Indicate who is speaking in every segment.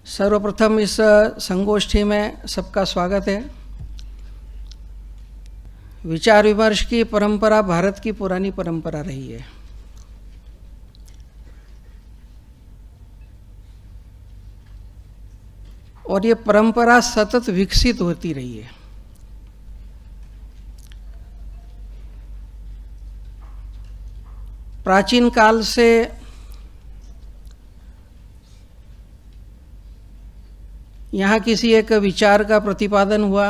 Speaker 1: सर्वप्रथम इस संगोष्ठी में सबका स्वागत है। विचार विमर्श की परंपरा भारत की पुरानी परंपरा रही है और ये परंपरा सतत विकसित होती रही है। प्राचीन काल से यहाँ किसी एक विचार का प्रतिपादन हुआ,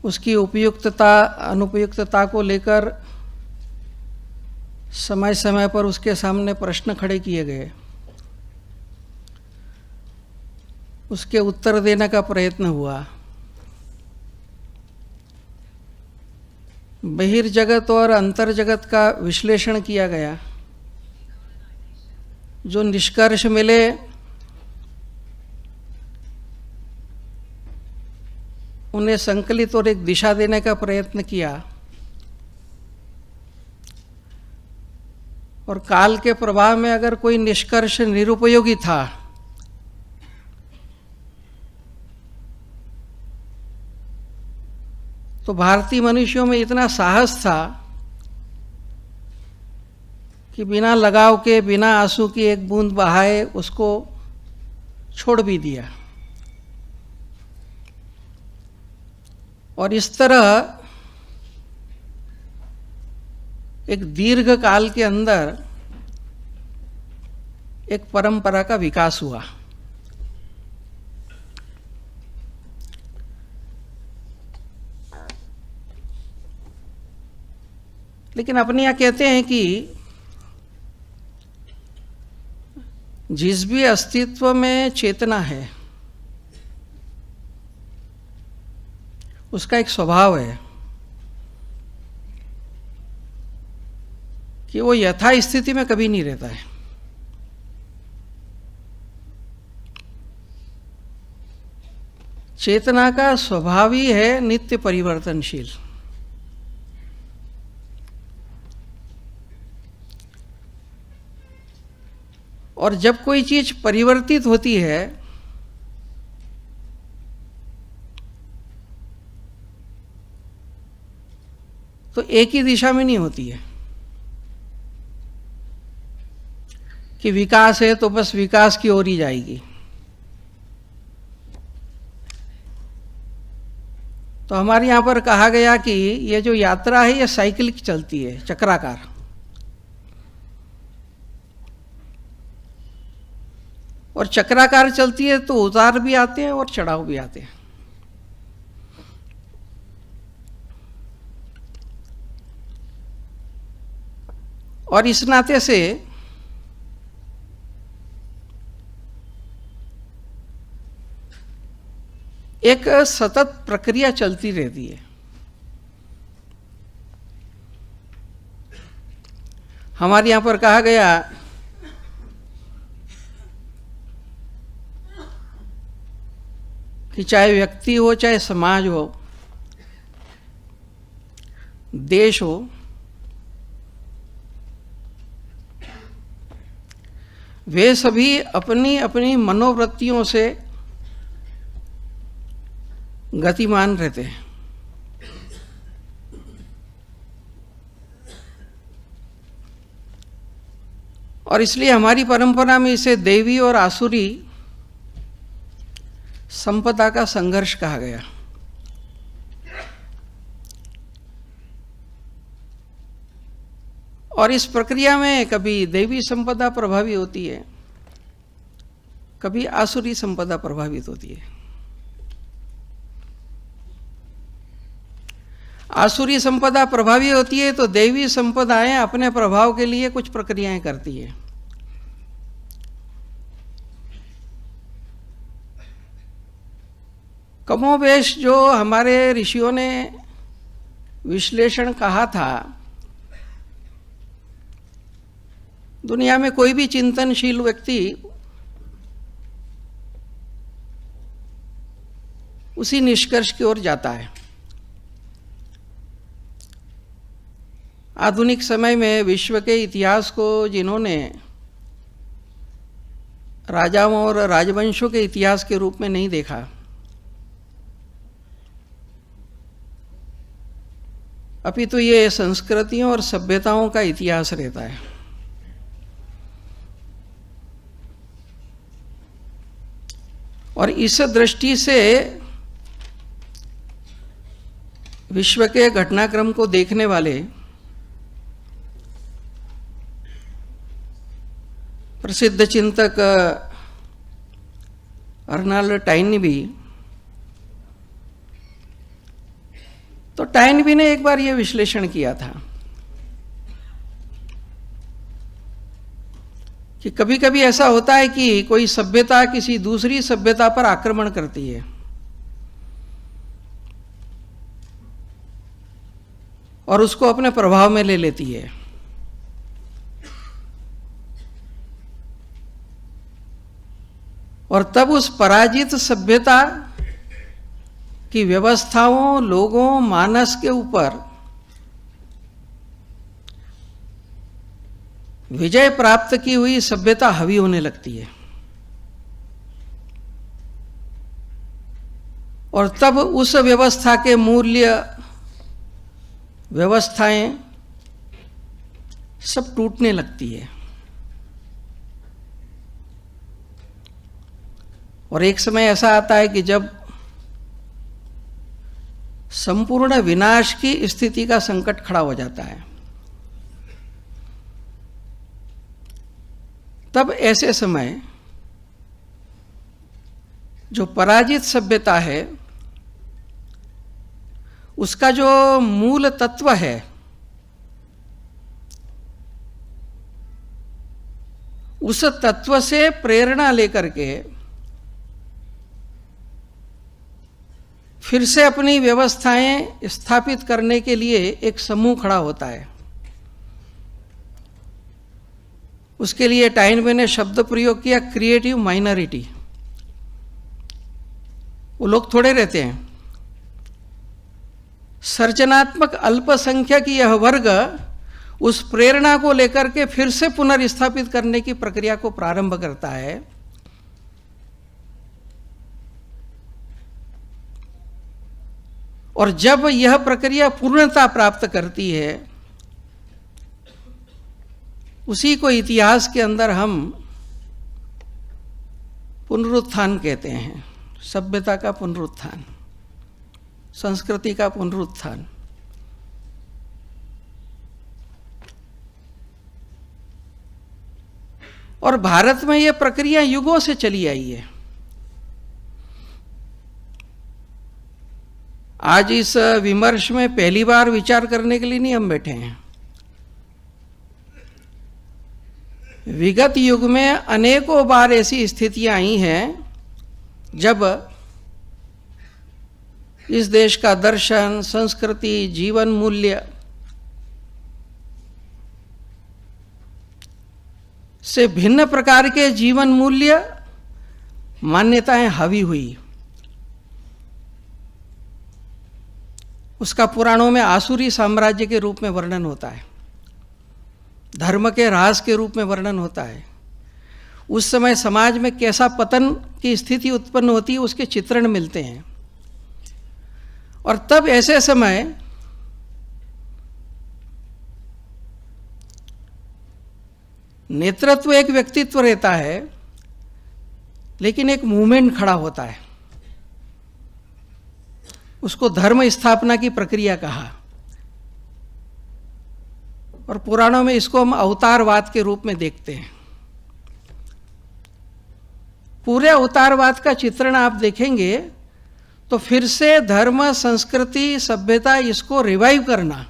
Speaker 1: उसकी उपयुक्तता अनुपयुक्तता को लेकर समय समय पर उसके सामने प्रश्न खड़े किए गए, उसके उत्तर देने का प्रयत्न हुआ। बहिर्जगत और अंतर्जगत का विश्लेषण किया गया। जो निष्कर्ष मिले उन्हें संकलित और एक दिशा देने का प्रयत्न किया और काल के प्रभाव में अगर कोई निष्कर्ष निरुपयोगी था तो भारतीय मनुष्यों में इतना साहस था कि बिना लगाव के, बिना आंसू की एक बूंद बहाए उसको छोड़ भी दिया। और इस तरह एक दीर्घ काल के अंदर एक परंपरा का विकास हुआ। लेकिन अपने यहाँ कहते हैं कि जिस भी अस्तित्व में चेतना है उसका एक स्वभाव है कि वो यथा स्थिति में कभी नहीं रहता है। चेतना का स्वभाव ही है नित्य परिवर्तनशील। और जब कोई चीज परिवर्तित होती है तो एक ही दिशा में नहीं होती है कि विकास है तो बस विकास की ओर ही जाएगी। तो हमारे यहां पर कहा गया कि ये जो यात्रा है ये साइकिल चलती है, चक्राकार। और चक्राकार चलती है तो उतार भी आते हैं और चढ़ाव भी आते हैं। और इस नाते से एक सतत प्रक्रिया चलती रहती है। हमारे यहां पर कहा गया कि चाहे व्यक्ति हो, चाहे समाज हो, देश हो, वे सभी अपनी अपनी मनोवृत्तियों से गतिमान रहते हैं। और इसलिए हमारी परंपरा में इसे दैवी और आसुरी संपदा का संघर्ष कहा गया। और इस प्रक्रिया में कभी दैवी संपदा प्रभावी होती है, कभी आसुरी संपदा प्रभावित होती है। आसुरी संपदा प्रभावी होती है तो दैवी संपदाएं अपने प्रभाव के लिए कुछ प्रक्रियाएं करती है। कमोबेश जो हमारे ऋषियों ने विश्लेषण कहा था, दुनिया में कोई भी चिंतनशील व्यक्ति उसी निष्कर्ष की ओर जाता है। आधुनिक समय में विश्व के इतिहास को जिन्होंने राजाओं और राजवंशों के इतिहास के रूप में नहीं देखा, अपितु ये संस्कृतियों और सभ्यताओं का इतिहास रहता है। और इस दृष्टि से विश्व के घटनाक्रम को देखने वाले प्रसिद्ध चिंतक अर्नाल्ड टाइनबी, तो टाइनबी ने एक बार यह विश्लेषण किया था कि कभी कभी ऐसा होता है कि कोई सभ्यता किसी दूसरी सभ्यता पर आक्रमण करती है और उसको अपने प्रभाव में ले लेती है, और तब उस पराजित सभ्यता की व्यवस्थाओं, लोगों, मानस के ऊपर विजय प्राप्त की हुई सभ्यता हावी होने लगती है, और तब उस व्यवस्था के मूल्य, व्यवस्थाएं सब टूटने लगती है। और एक समय ऐसा आता है कि जब संपूर्ण विनाश की स्थिति का संकट खड़ा हो जाता है, तब ऐसे समय जो पराजित सभ्यता है उसका जो मूल तत्व है उस तत्व से प्रेरणा लेकर के फिर से अपनी व्यवस्थाएं स्थापित करने के लिए एक समूह खड़ा होता है। उसके लिए टाइनबे ने शब्द प्रयोग किया क्रिएटिव माइनॉरिटी। वो लोग थोड़े रहते हैं, सर्जनात्मक अल्पसंख्यक यह वर्ग उस प्रेरणा को लेकर के फिर से पुनर्स्थापित करने की प्रक्रिया को प्रारंभ करता है। और जब यह प्रक्रिया पूर्णता प्राप्त करती है, उसी को इतिहास के अंदर हम पुनरुत्थान कहते हैं। सभ्यता का पुनरुत्थान, संस्कृति का पुनरुत्थान। और भारत में यह प्रक्रिया युगों से चली आई है। आज इस विमर्श में पहली बार विचार करने के लिए नहीं हम बैठे हैं। विगत युग में अनेकों बार ऐसी स्थितियां आई हैं जब इस देश का दर्शन, संस्कृति, जीवन मूल्य से भिन्न प्रकार के जीवन मूल्य, मान्यताएं हावी हुई। उसका पुराणों में आसुरी साम्राज्य के रूप में वर्णन होता है, धर्म के ह्रास के रूप में वर्णन होता है। उस समय समाज में कैसा पतन की स्थिति उत्पन्न होती है उसके चित्रण मिलते हैं। और तब ऐसे समय नेतृत्व एक व्यक्तित्व रहता है, लेकिन एक मूवमेंट खड़ा होता है। उसको धर्म स्थापना की प्रक्रिया कहा, और पुराणों में इसको हम अवतारवाद के रूप में देखते हैं। पूरे अवतारवाद का चित्रण आप देखेंगे तो फिर से धर्म, संस्कृति, सभ्यता, इसको रिवाइव करना,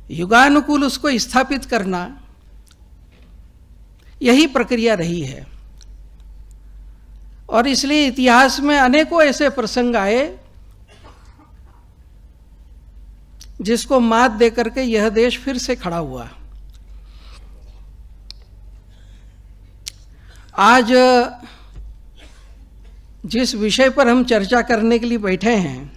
Speaker 1: युगानुकूल उसको स्थापित करना, यही प्रक्रिया रही है। और इसलिए इतिहास में अनेकों ऐसे प्रसंग आए जिसको मात देकर के यह देश फिर से खड़ा हुआ। आज जिस विषय पर हम चर्चा करने के लिए बैठे हैं,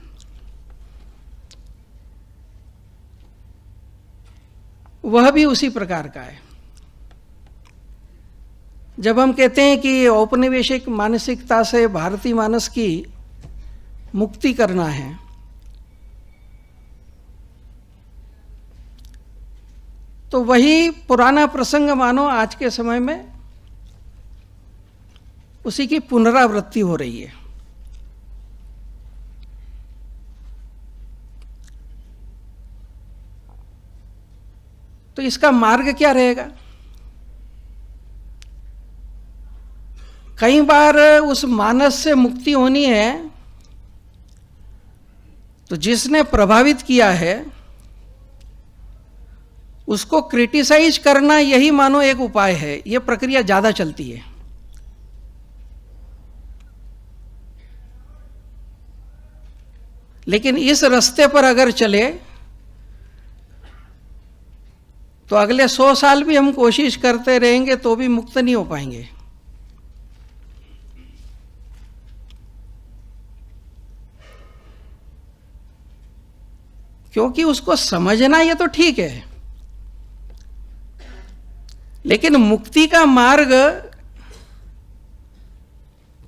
Speaker 1: वह भी उसी प्रकार का है। जब हम कहते हैं कि औपनिवेशिक मानसिकता से भारतीय मानस की मुक्ति करना है, तो वही पुराना प्रसंग मानो आज के समय में उसी की पुनरावृत्ति हो रही है। तो इसका मार्ग क्या रहेगा? कई बार उस मानस से मुक्ति होनी है तो जिसने प्रभावित किया है उसको क्रिटिसाइज करना, यही मानो एक उपाय है। यह प्रक्रिया ज्यादा चलती है। लेकिन इस रास्ते पर अगर चले तो अगले 100 साल भी हम कोशिश करते रहेंगे तो भी मुक्त नहीं हो पाएंगे। क्योंकि उसको समझना ये तो ठीक है, लेकिन मुक्ति का मार्ग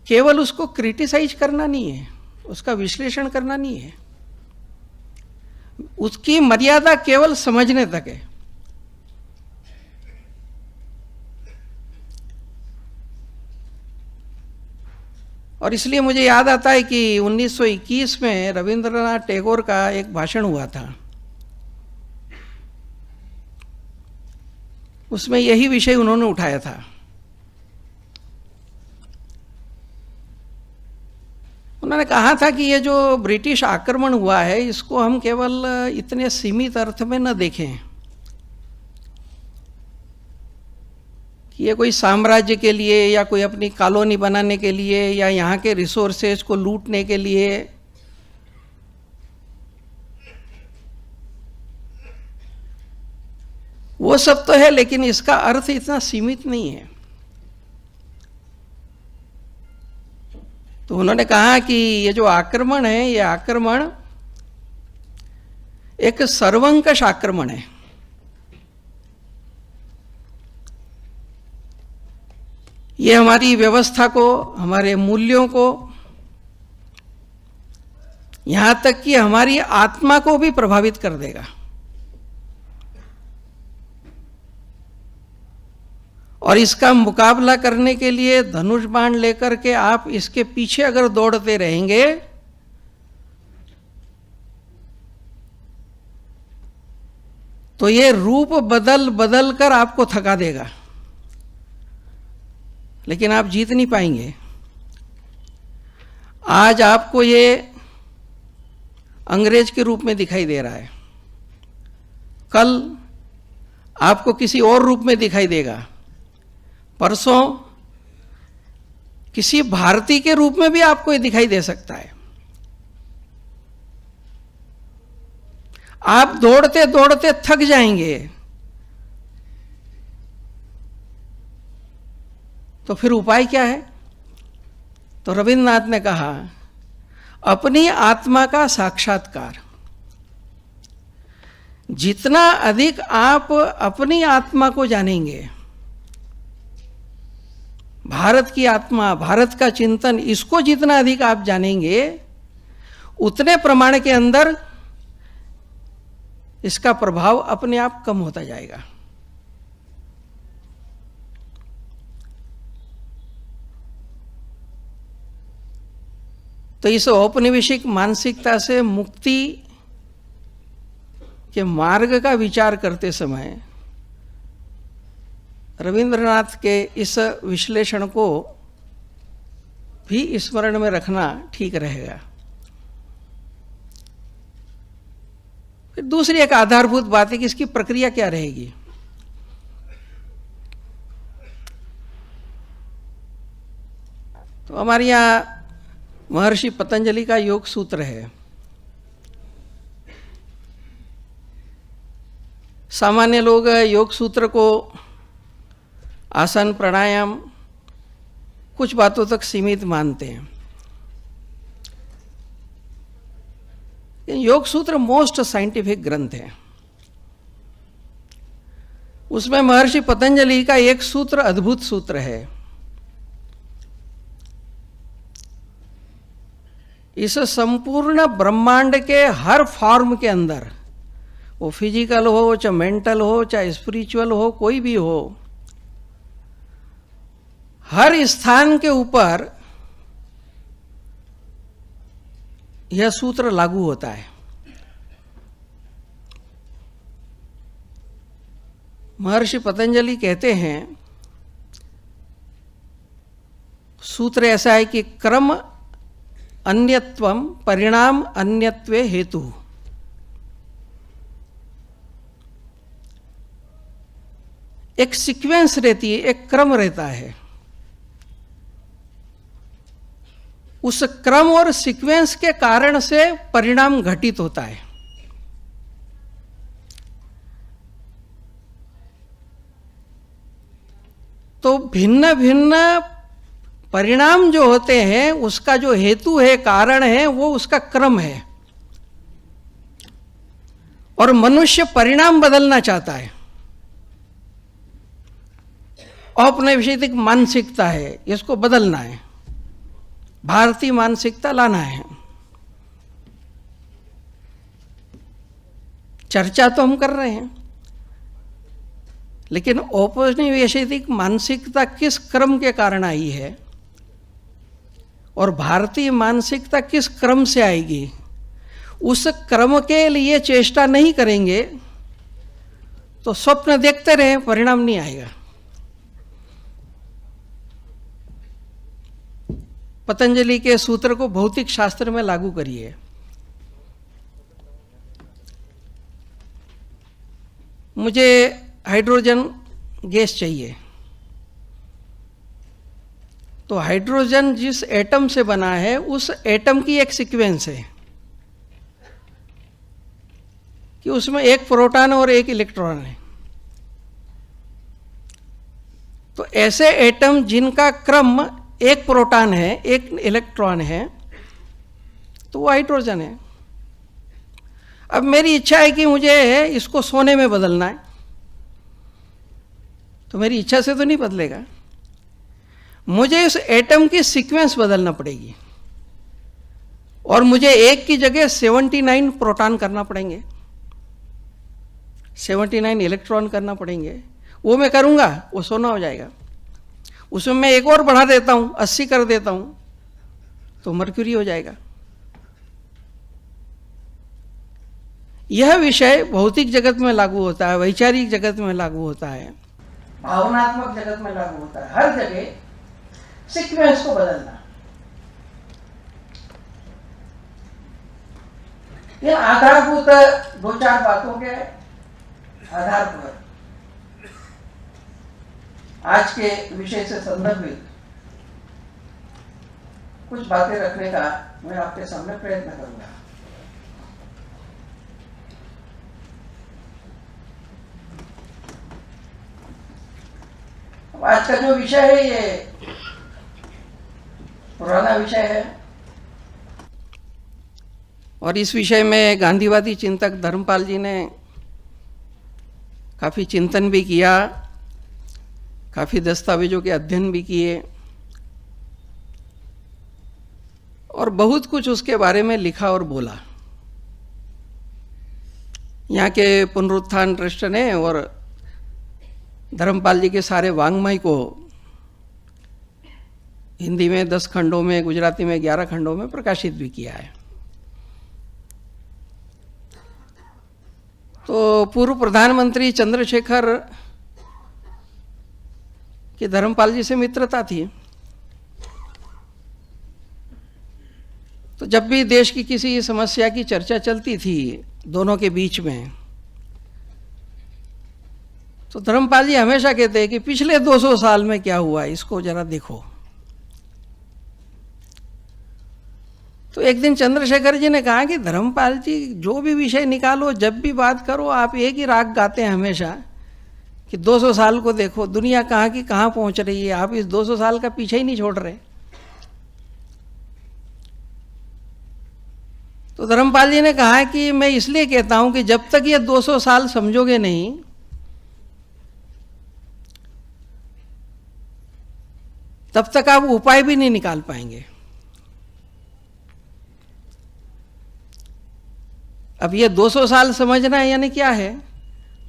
Speaker 1: केवल उसको क्रिटिसाइज करना नहीं है, उसका विश्लेषण करना नहीं है। उसकी मर्यादा केवल समझने तक है। और इसलिए मुझे याद आता है कि 1921 में रविंद्रनाथ टैगोर का एक भाषण हुआ था। उसमें यही विषय उन्होंने उठाया था। उन्होंने कहा था कि ये जो ब्रिटिश आक्रमण हुआ है इसको हम केवल इतने सीमित अर्थ में न देखें कि ये कोई साम्राज्य के लिए या कोई अपनी कॉलोनी बनाने के लिए या यहाँ के रिसोर्सेज को लूटने के लिए। वो सब तो है, लेकिन इसका अर्थ इतना सीमित नहीं है। तो उन्होंने कहा कि ये जो आक्रमण है, ये आक्रमण एक सर्वंकष आक्रमण है। ये हमारी व्यवस्था को, हमारे मूल्यों को, यहां तक कि हमारी आत्मा को भी प्रभावित कर देगा। और इसका मुकाबला करने के लिए धनुष बाण लेकर के आप इसके पीछे अगर दौड़ते रहेंगे तो ये रूप बदल बदल कर आपको थका देगा, लेकिन आप जीत नहीं पाएंगे। आज आपको ये अंग्रेज के रूप में दिखाई दे रहा है, कल आपको किसी और रूप में दिखाई देगा, परसों किसी भारतीय के रूप में भी आपको ये दिखाई दे सकता है। आप दौड़ते दौड़ते थक जाएंगे, तो फिर उपाय क्या है? तो रविन्द्रनाथ ने कहा, अपनी आत्मा का साक्षात्कार। जितना अधिक आप अपनी आत्मा को जानेंगे, भारत की आत्मा, भारत का चिंतन, इसको जितना अधिक आप जानेंगे उतने प्रमाण के अंदर इसका प्रभाव अपने आप कम होता जाएगा। तो इस औपनिवेशिक मानसिकता से मुक्ति के मार्ग का विचार करते समय रविंद्रनाथ के इस विश्लेषण को भी स्मरण में रखना ठीक रहेगा। फिर दूसरी एक आधारभूत बात है कि इसकी प्रक्रिया क्या रहेगी। तो हमारे यहाँ महर्षि पतंजलि का योग सूत्र है। सामान्य लोग योग सूत्र को आसन, प्राणायाम, कुछ बातों तक सीमित मानते हैं। योग सूत्र मोस्ट साइंटिफिक ग्रंथ है। उसमें महर्षि पतंजलि का एक सूत्र अद्भुत सूत्र है। इस संपूर्ण ब्रह्मांड के हर फॉर्म के अंदर, वो फिजिकल हो, चाहे मेंटल हो, चाहे स्पिरिचुअल हो, कोई भी हो, हर स्थान के ऊपर यह सूत्र लागू होता है। महर्षि पतंजलि कहते हैं, सूत्र ऐसा है कि क्रम अन्यत्वम परिणाम अन्यत्वे हेतु। एक सीक्वेंस रहती है, एक क्रम रहता है। उस क्रम और सीक्वेंस के कारण से परिणाम घटित होता है। तो भिन्न भिन्न परिणाम जो होते हैं, उसका जो हेतु है, कारण है, वो उसका क्रम है। और मनुष्य परिणाम बदलना चाहता है। औपनिवेशिक मानसिकता है, इसको बदलना है, भारतीय मानसिकता लाना है। चर्चा तो हम कर रहे हैं, लेकिन औपनिवेशिक मानसिकता किस क्रम के कारण आई है और भारतीय मानसिकता किस क्रम से आएगी, उस क्रम के लिए चेष्टा नहीं करेंगे तो स्वप्न देखते रहें, परिणाम नहीं आएगा। पतंजलि के सूत्र को भौतिक शास्त्र में लागू करिए। मुझे हाइड्रोजन गैस चाहिए, तो हाइड्रोजन जिस एटम से बना है, उस एटम की एक सीक्वेंस है कि उसमें एक प्रोटॉन और एक इलेक्ट्रॉन है। तो ऐसे एटम जिनका क्रम एक प्रोटॉन है, एक इलेक्ट्रॉन है, तो वो हाइड्रोजन है। अब मेरी इच्छा है कि मुझे इसको सोने में बदलना है, तो मेरी इच्छा से तो नहीं बदलेगा, मुझे इस एटम की सीक्वेंस बदलना पड़ेगी और मुझे एक की जगह 79 प्रोटॉन करना पड़ेंगे, 79 इलेक्ट्रॉन करना पड़ेंगे। वो मैं करूंगा, वो सोना हो जाएगा। उसमें मैं एक और बढ़ा देता हूं, 80 कर देता हूं, तो मरक्यूरी हो जाएगा। यह विषय भौतिक जगत में लागू होता है, वैचारिक जगत में लागू होता है, भावनात्मक जगत में लागू होता है। हर जगह सीक्वेंस को बदलना, ये आधारभूत दो चार बातों के आधार पर आज के विषय से संदर्भित कुछ बातें रखने का मैं आपके सामने प्रयत्न करूंगा। अब आज का जो विषय है, ये पुराना विषय है और इस विषय में गांधीवादी चिंतक धर्मपाल जी ने काफी चिंतन भी किया, काफ़ी दस्तावेजों के अध्ययन भी किए और बहुत कुछ उसके बारे में लिखा और बोला। यहाँ के पुनरुत्थान ट्रस्ट ने और धर्मपाल जी के सारे वाङ्मय को हिंदी में 10 खंडों में, गुजराती में 11 खंडों में प्रकाशित भी किया है। तो पूर्व प्रधानमंत्री चंद्रशेखर कि धर्मपाल जी से मित्रता थी, तो जब भी देश की किसी समस्या की चर्चा चलती थी दोनों के बीच में, तो धर्मपाल जी हमेशा कहते हैं कि पिछले 200 साल में क्या हुआ, इसको जरा देखो। तो एक दिन चंद्रशेखर जी ने कहा कि धर्मपाल जी, जो भी विषय निकालो, जब भी बात करो, आप एक ही राग गाते हैं हमेशा कि 200 साल को देखो, दुनिया कहाँ की कहाँ पहुँच रही है, आप इस 200 साल का पीछे ही नहीं छोड़ रहे। तो धर्मपाल जी ने कहा कि मैं इसलिए कहता हूँ कि जब तक ये 200 साल समझोगे नहीं, तब तक आप उपाय भी नहीं निकाल पाएंगे। अब ये 200 साल समझना है यानी क्या है,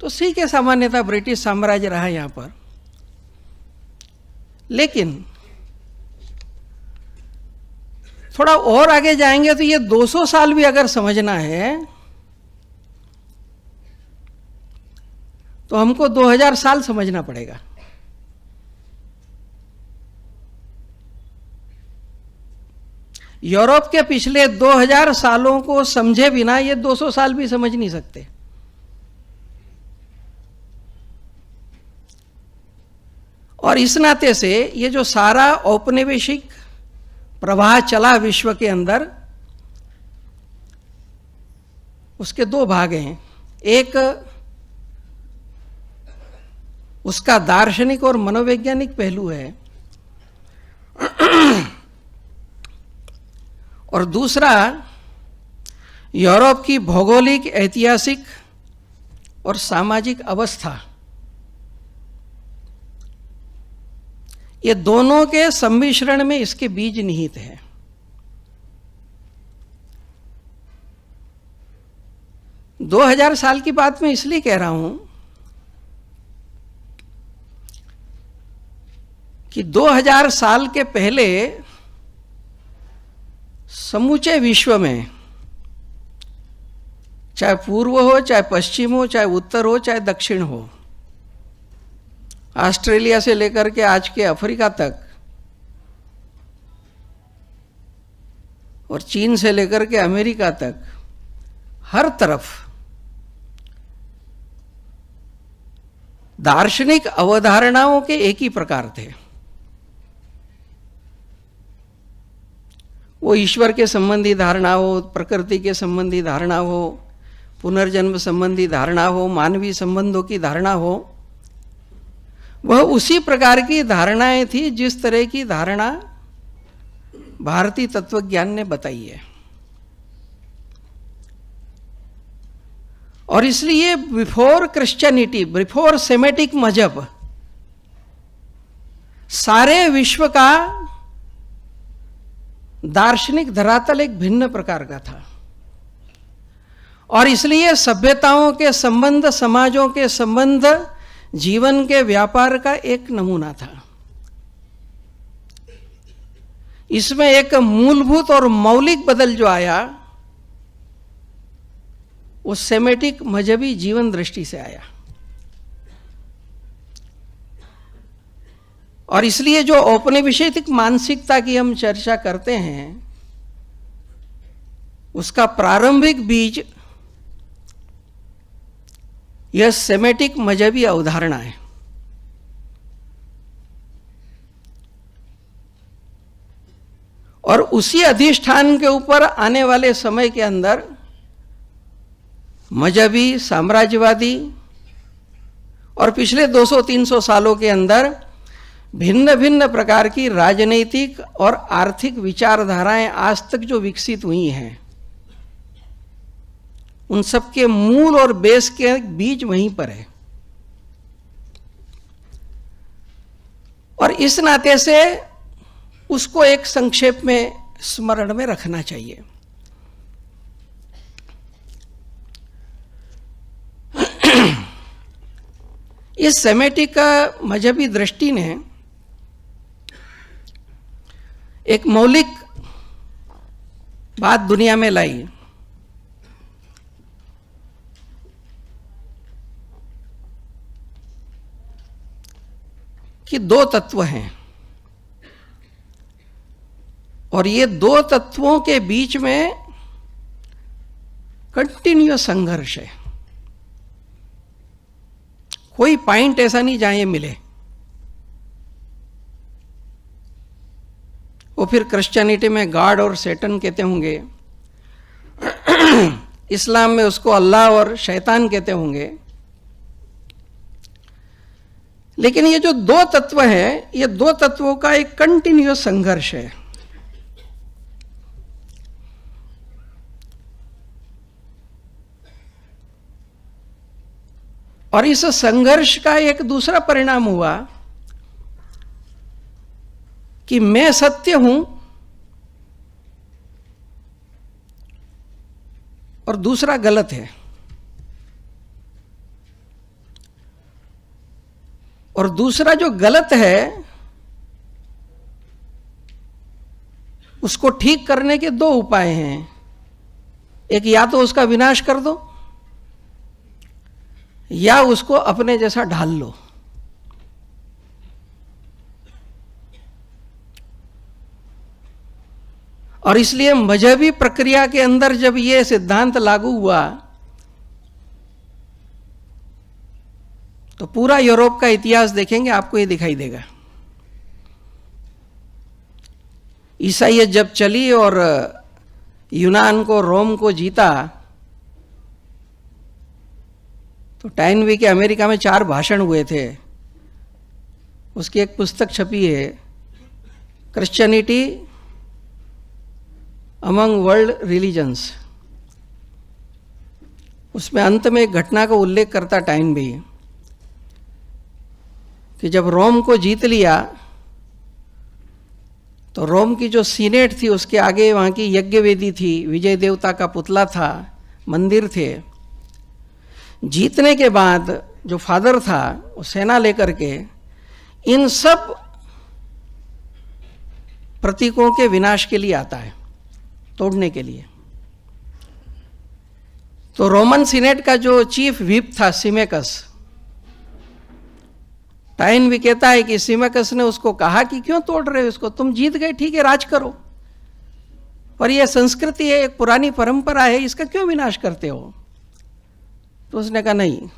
Speaker 1: तो ठीक है, सामान्यतः ब्रिटिश साम्राज्य रहा यहाँ पर, लेकिन थोड़ा और आगे जाएंगे तो ये 200 साल भी अगर समझना है तो हमको 2000 साल समझना पड़ेगा। यूरोप के पिछले 2000 सालों को समझे बिना ये 200 साल भी समझ नहीं सकते। और इस नाते से ये जो सारा औपनिवेशिक प्रवाह चला विश्व के अंदर, उसके दो भाग हैं। एक उसका दार्शनिक और मनोवैज्ञानिक पहलू है, और दूसरा यूरोप की भौगोलिक, ऐतिहासिक और सामाजिक अवस्था। ये दोनों के सम्मिश्रण में इसके बीज निहित है। दो 2000 साल की बात मैं इसलिए कह रहा हूं कि 2000 साल के पहले समूचे विश्व में, चाहे पूर्व हो, चाहे पश्चिम हो, चाहे उत्तर हो, चाहे दक्षिण हो, ऑस्ट्रेलिया से लेकर के आज के अफ्रीका तक, और चीन से लेकर के अमेरिका तक, हर तरफ दार्शनिक अवधारणाओं के एक ही प्रकार थे। वो ईश्वर के संबंधी धारणा हो, प्रकृति के संबंधी धारणा हो, पुनर्जन्म संबंधी धारणा हो, मानवीय संबंधों की धारणा हो, वह उसी प्रकार की धारणाएं थी जिस तरह की धारणा भारतीय तत्वज्ञान ने बताई है। और इसलिए बिफोर क्रिश्चियनिटी, बिफोर सेमेटिक मजहब, सारे विश्व का दार्शनिक धरातल एक भिन्न प्रकार का था। और इसलिए सभ्यताओं के संबंध, समाजों के संबंध, जीवन के व्यापार का एक नमूना था। इसमें एक मूलभूत और मौलिक बदल जो आया, वो सेमेटिक मजहबी जीवन दृष्टि से आया। और इसलिए जो औपनिवेशिक मानसिकता की हम चर्चा करते हैं, उसका प्रारंभिक बीज यह सेमेटिक मजहबी अवधारणा है। और उसी अधिष्ठान के ऊपर आने वाले समय के अंदर मजहबी, साम्राज्यवादी और पिछले 200-300 सालों के अंदर भिन्न भिन्न प्रकार की राजनीतिक और आर्थिक विचारधाराएं आज तक जो विकसित हुई हैं, उन सब के मूल और बेस के बीज वहीं पर है। और इस नाते से उसको एक संक्षेप में स्मरण में रखना चाहिए। इस सेमेटिक मजहबी दृष्टि ने एक मौलिक बात दुनिया में लाई कि दो तत्व हैं, और ये दो तत्वों के बीच में कंटिन्यूअस संघर्ष है। कोई पॉइंट ऐसा नहीं जहां ये मिले। वो फिर क्रिश्चियनिटी में गॉड और सैटन कहते होंगे, इस्लाम में उसको अल्लाह और शैतान कहते होंगे। लेकिन ये जो दो तत्व है, ये दो तत्वों का एक कंटिन्यूअस संघर्ष है। और इस संघर्ष का एक दूसरा परिणाम हुआ कि मैं सत्य हूं और दूसरा गलत है। और दूसरा जो गलत है उसको ठीक करने के दो उपाय हैं। एक, या तो उसका विनाश कर दो या उसको अपने जैसा ढाल लो। और इसलिए मजहबी प्रक्रिया के अंदर जब यह सिद्धांत लागू हुआ तो पूरा यूरोप का इतिहास देखेंगे, आपको ये दिखाई देगा। ईसाइयत जब चली और यूनान को, रोम को जीता, तो टाइनवी के अमेरिका में 4 भाषण हुए थे। उसकी एक पुस्तक छपी है, क्रिश्चियनिटी अमंग वर्ल्ड रिलीजन्स। उसमें अंत में एक घटना का उल्लेख करता टाइनवी कि जब रोम को जीत लिया तो रोम की जो सीनेट थी उसके आगे वहाँ की यज्ञ वेदी थी, विजय देवता का पुतला था, मंदिर थे। जीतने के बाद जो फादर था वो सेना लेकर के इन सब प्रतीकों के विनाश के लिए आता है, तोड़ने के लिए। तो रोमन सीनेट का जो चीफ व्हिप था सिमेकस, टाइनवी कहता है कि सिमेकस ने उसको कहा कि क्यों तोड़ रहे हो इसको, तुम जीत गए, ठीक है, राज करो, पर यह संस्कृति है, एक पुरानी परंपरा है, इसका क्यों विनाश करते हो? तो उसने कहा नहीं,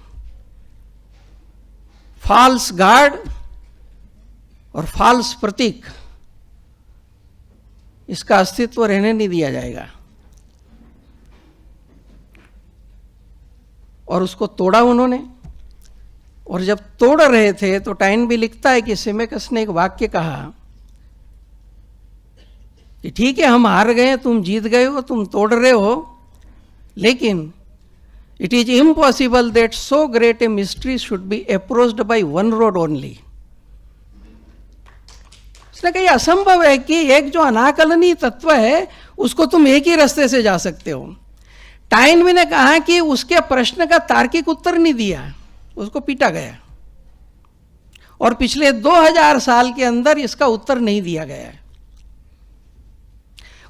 Speaker 1: फॉल्स गॉड और फॉल्स प्रतीक, इसका अस्तित्व रहने नहीं दिया जाएगा। और उसको तोड़ा उन्होंने। और जब तोड़ रहे थे तो टाइनवी लिखता है कि सिमेकस ने एक वाक्य कहा कि ठीक है, हम हार गए, तुम जीत गए हो, तुम तोड़ रहे हो, लेकिन it is impossible that so great a mystery should be approached by one road only. उसने कहा यह असंभव है कि एक जो अनाकलनीय तत्व है उसको तुम एक ही रास्ते से जा सकते हो। टाइनवी ने कहा कि उसके प्रश्न का तार्किक उत्तर नहीं दिया, उसको पीटा गया। और पिछले 2000 साल के अंदर इसका उत्तर नहीं दिया गया है।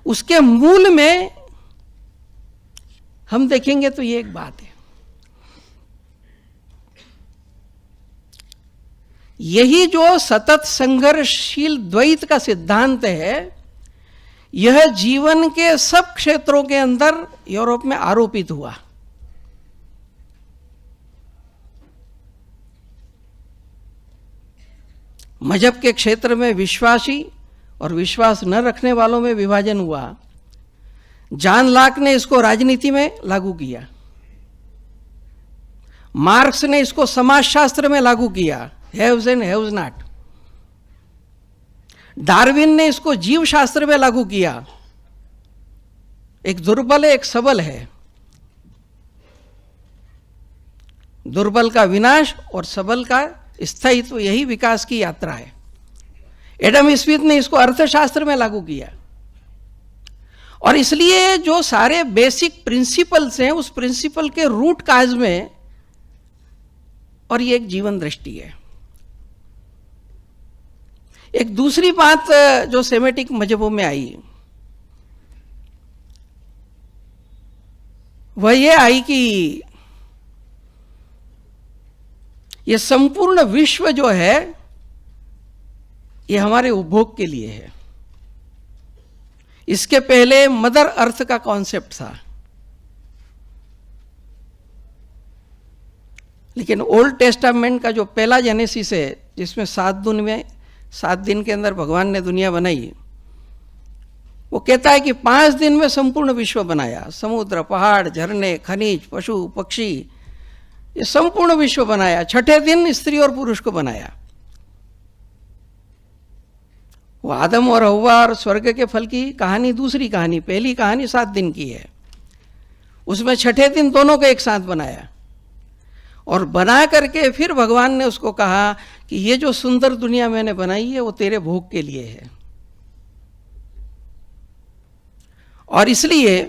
Speaker 1: उसके मूल में हम देखेंगे तो ये एक बात है, यही जो सतत संघर्षशील द्वैत का सिद्धांत है, यह जीवन के सब क्षेत्रों के अंदर यूरोप में आरोपित हुआ। मजहब के क्षेत्र में विश्वासी और विश्वास न रखने वालों में विभाजन हुआ। जॉन लॉक ने इसको राजनीति में लागू किया, मार्क्स ने इसको समाजशास्त्र में लागू किया, haves and haves not. Darwin ने इसको जीव शास्त्र में लागू किया, एक दुर्बल है, एक सबल है, दुर्बल का विनाश और सबल का स्थायित्व, तो यही विकास की यात्रा है। एडम स्मिथ ने इसको अर्थशास्त्र में लागू किया। और इसलिए जो सारे बेसिक प्रिंसिपल्स हैं उस प्रिंसिपल के रूट काज में, और ये एक जीवन दृष्टि है। एक दूसरी बात जो सेमेटिक मजहबों में आई वह ये आई कि ये संपूर्ण विश्व जो है ये हमारे उपभोग के लिए है। इसके पहले मदर अर्थ का कॉन्सेप्ट था, लेकिन ओल्ड टेस्टामेंट का जो पहला जेनेसिस है, जिसमें 7 दिन के अंदर भगवान ने दुनिया बनाई, वो कहता है कि 5 दिन में संपूर्ण विश्व बनाया। समुद्र, पहाड़, झरने, खनिज, पशु, पक्षी, ये संपूर्ण विश्व बनाया। 6ठे दिन स्त्री और पुरुष को बनाया। वो आदम और हव्वा और स्वर्ग के फल की कहानी दूसरी कहानी, पहली कहानी 7 दिन की है। उसमें 6ठे दिन दोनों को एक साथ बनाया और बना करके फिर भगवान ने उसको कहा कि ये जो सुंदर दुनिया मैंने बनाई है वो तेरे भोग के लिए है। और इसलिए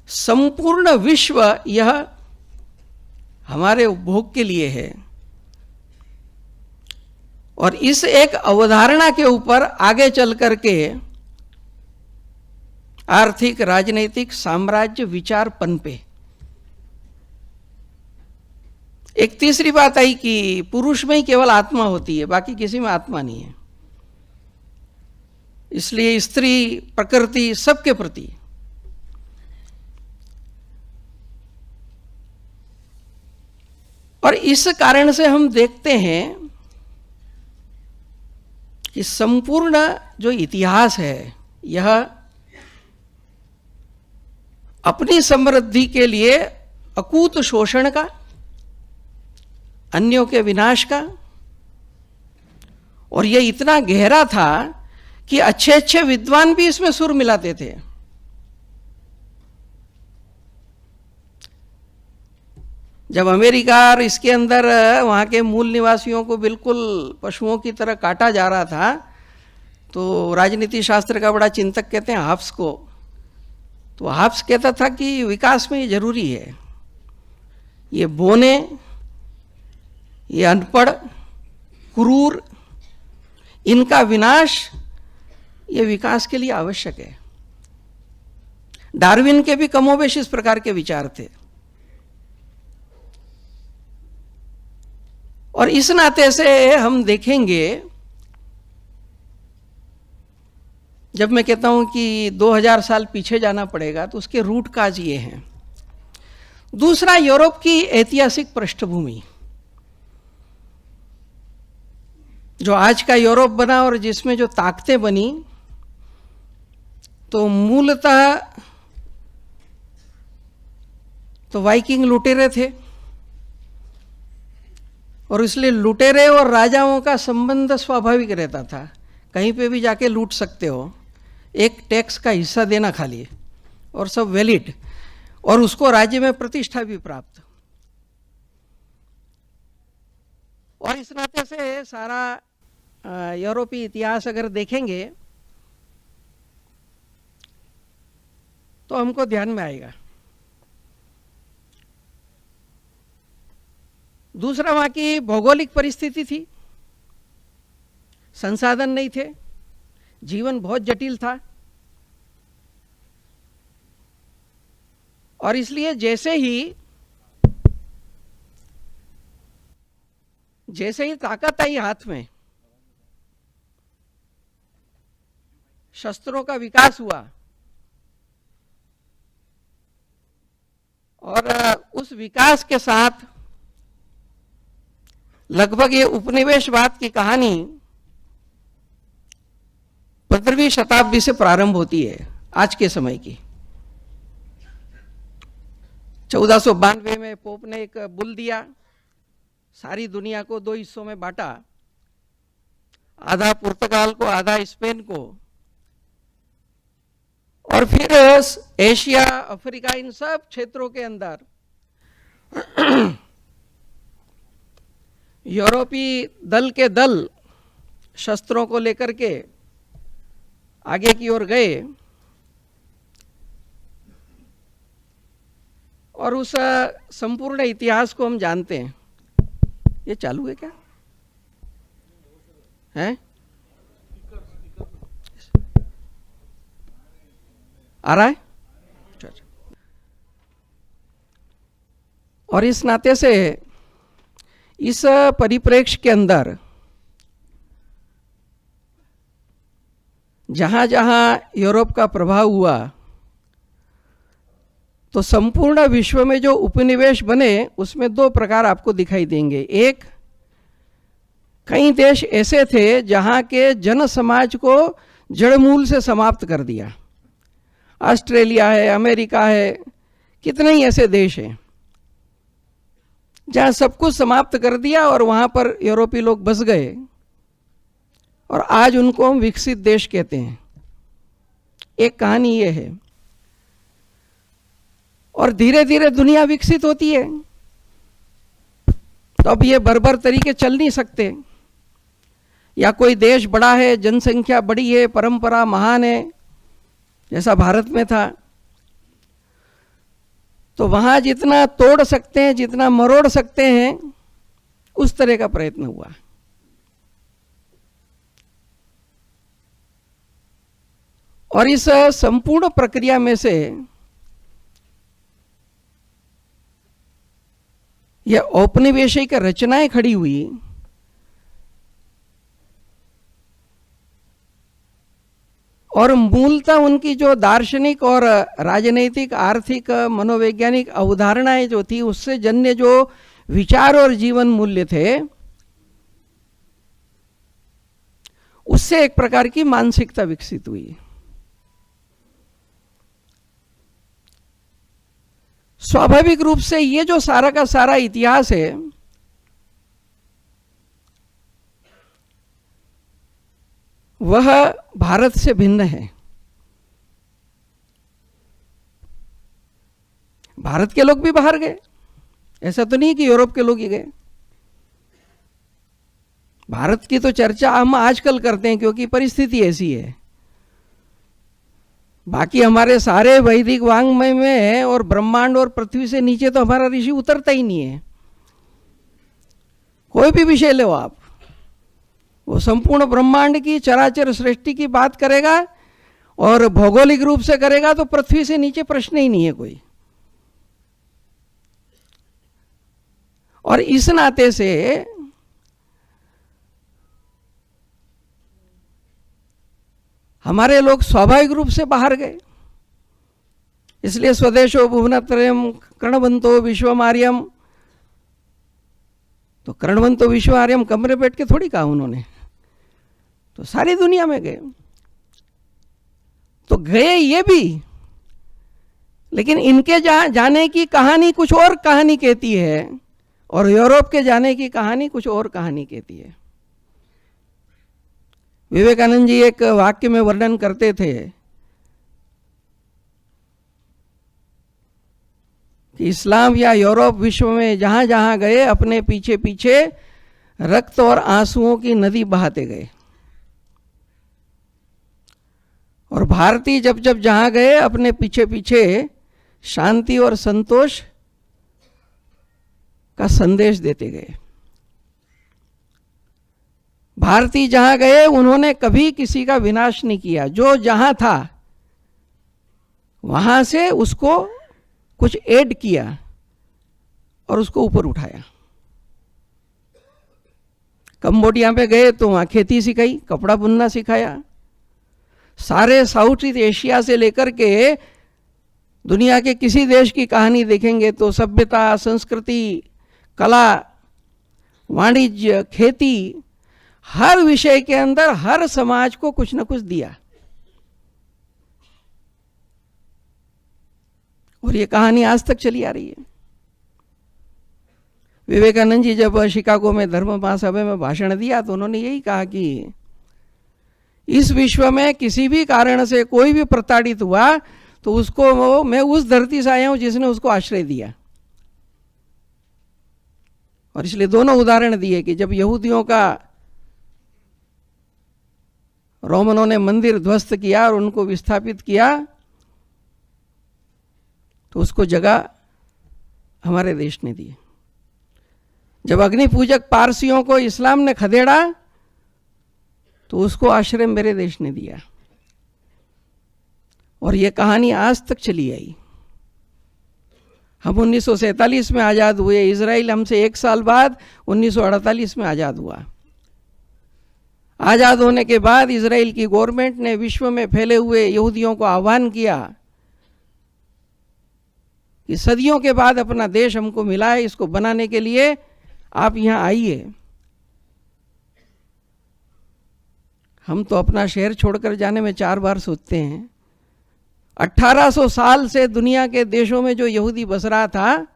Speaker 1: संपूर्ण विश्व यह हमारे उपभोग के लिए है, और इस एक अवधारणा के ऊपर आगे चल करके आर्थिक, राजनीतिक, साम्राज्य विचार पनपे। एक तीसरी बात आई कि पुरुष में ही केवल आत्मा होती है, बाकी किसी में आत्मा नहीं है। इसलिए स्त्री, प्रकृति, सबके प्रति और इस कारण से हम देखते हैं कि संपूर्ण जो इतिहास है यह अपनी समृद्धि के लिए अकूत शोषण का, अन्यों के विनाश का, और यह इतना गहरा था कि अच्छे अच्छे विद्वान भी इसमें सुर मिलाते थे। जब अमेरिका और इसके अंदर वहाँ के मूल निवासियों को बिल्कुल पशुओं की तरह काटा जा रहा था, तो राजनीति शास्त्र का बड़ा चिंतक कहते हैं हाफ्स को, तो हाफ्स कहता था कि विकास में ये जरूरी है, ये बोने, ये अनपढ़, क्रूर, इनका विनाश ये विकास के लिए आवश्यक है। डार्विन के भी कमोबेश इस प्रकार के विचार थे। और इस नाते से हम देखेंगे, जब मैं कहता हूं कि 2000 साल पीछे जाना पड़ेगा, तो उसके रूट काज ये हैं। दूसरा, यूरोप की ऐतिहासिक पृष्ठभूमि, जो आज का यूरोप बना और जिसमें जो ताकतें बनी, तो मूलतः तो वाइकिंग लुटेरे थे, और इसलिए लुटेरे और राजाओं का संबंध स्वाभाविक रहता था। कहीं पे भी जाके लूट सकते हो, एक टैक्स का हिस्सा देना खाली, और सब वैलिड, और उसको राज्य में प्रतिष्ठा भी प्राप्त। और इस नाते से सारा यूरोपीय इतिहास अगर देखेंगे तो हमको ध्यान में आएगा। दूसरा, वहाँ की भौगोलिक परिस्थिति थी, संसाधन नहीं थे, जीवन बहुत जटिल था, और इसलिए जैसे ही ताकत आई हाथ में, शस्त्रों का विकास हुआ, और उस विकास के साथ लगभग ये उपनिवेशवाद की कहानी 15वीं शताब्दी से प्रारंभ होती है, आज के समय की। 1492 में पोप ने एक बुल दिया, सारी दुनिया को 2 हिस्सों में बांटा, आधा पुर्तगाल को, आधा स्पेन को, और फिर एशिया, अफ्रीका, इन सब क्षेत्रों के अंदर यूरोपीय दल के दल शस्त्रों को लेकर के आगे की ओर गए, और उस संपूर्ण इतिहास को हम जानते हैं। ये चालू है क्या है? आ रहा है? अच्छा। और इस नाते से इस परिप्रेक्ष्य के अंदर जहां जहां यूरोप का प्रभाव हुआ, तो संपूर्ण विश्व में जो उपनिवेश बने उसमें 2 प्रकार आपको दिखाई देंगे। एक, कई देश ऐसे थे जहां के जन समाज को जड़मूल से समाप्त कर दिया। ऑस्ट्रेलिया है, अमेरिका है, कितने ही ऐसे देश हैं जहां सब कुछ समाप्त कर दिया, और वहां पर यूरोपीय लोग बस गए, और आज उनको हम विकसित देश कहते हैं। एक कहानी ये है। और धीरे धीरे दुनिया विकसित होती है, तो अब ये बर्बर तरीके चल नहीं सकते। या कोई देश बड़ा है, जनसंख्या बड़ी है, परंपरा महान है, जैसा भारत में था, तो वहां जितना तोड़ सकते हैं, जितना मरोड़ सकते हैं, उस तरह का प्रयत्न हुआ। और इस संपूर्ण प्रक्रिया में से यह औपनिवेशिक रचनाएं खड़ी हुई, और मूलतः उनकी जो दार्शनिक और राजनीतिक, आर्थिक, मनोवैज्ञानिक अवधारणाएं जो थी, उससे जन्य जो विचार और जीवन मूल्य थे, उससे एक प्रकार की मानसिकता विकसित हुई। स्वाभाविक रूप से ये जो सारा का सारा इतिहास है, वह भारत से भिन्न है। भारत के लोग भी बाहर गए, ऐसा तो नहीं कि यूरोप के लोग ही गए। भारत की तो चर्चा हम आजकल करते हैं क्योंकि परिस्थिति ऐसी है। बाकी हमारे सारे वैदिक वांग्मय में है, और ब्रह्मांड और पृथ्वी से नीचे तो हमारा ऋषि उतरता ही नहीं है। कोई भी विषय लो आप, वो संपूर्ण ब्रह्मांड की, चराचर सृष्टि की बात करेगा, और भौगोलिक रूप से करेगा तो पृथ्वी से नीचे प्रश्न ही नहीं है कोई। और इस नाते से हमारे लोग स्वाभाविक रूप से बाहर गए। इसलिए स्वदेशो भुवनत्रयम कर्णवंतो विश्वमार्यम, तो कर्णवंतो विश्वमार्यम कमरे बैठ के थोड़ी कहा उन्होंने, तो सारी दुनिया में गए। तो गए ये भी, लेकिन इनके जाने की कहानी कुछ और कहानी कहती है, और यूरोप के जाने की कहानी कुछ और कहानी कहती है। विवेकानंद जी एक वाक्य में वर्णन करते थे कि इस्लाम या यूरोप विश्व में जहां जहां गए, अपने पीछे पीछे रक्त और आंसुओं की नदी बहाते गए, और भारतीय जब जब जहां गए, अपने पीछे पीछे शांति और संतोष का संदेश देते गए। भारतीय जहां गए, उन्होंने कभी किसी का विनाश नहीं किया। जो जहां था वहां से उसको कुछ ऐड किया और उसको ऊपर उठाया। कंबोडिया पे गए तो वहां खेती सिखाई, कपड़ा बुनना सिखाया। सारे साउथ ईस्ट एशिया से लेकर के दुनिया के किसी देश की कहानी देखेंगे तो सभ्यता, संस्कृति, कला, वाणिज्य, खेती, हर विषय के अंदर हर समाज को कुछ न कुछ दिया। और ये कहानी आज तक चली आ रही है। विवेकानंद जी जब शिकागो में धर्म महासभा में भाषण दिया तो उन्होंने यही कहा कि इस विश्व में किसी भी कारण से कोई भी प्रताड़ित हुआ तो उसको, मैं उस धरती से आया हूं जिसने उसको आश्रय दिया। और इसलिए दोनों उदाहरण दिए कि जब यहूदियों का रोमनों ने मंदिर ध्वस्त किया और उनको विस्थापित किया, तो उसको जगह हमारे देश ने दी। जब अग्नि पूजक पारसियों को इस्लाम ने खदेड़ा तो उसको आश्रय मेरे देश ने दिया। और ये कहानी आज तक चली आई। हम 1947 में आज़ाद हुए, इजराइल हमसे 1 साल बाद 1948 में आज़ाद हुआ। आज़ाद होने के बाद इजराइल की गवर्नमेंट ने विश्व में फैले हुए यहूदियों को आह्वान किया कि सदियों के बाद अपना देश हमको मिला है, इसको बनाने के लिए आप यहाँ आइए। हम तो अपना शहर छोड़कर जाने में 4 बार सोचते हैं। 1800 साल से दुनिया के देशों में जो यहूदी बस रहा था,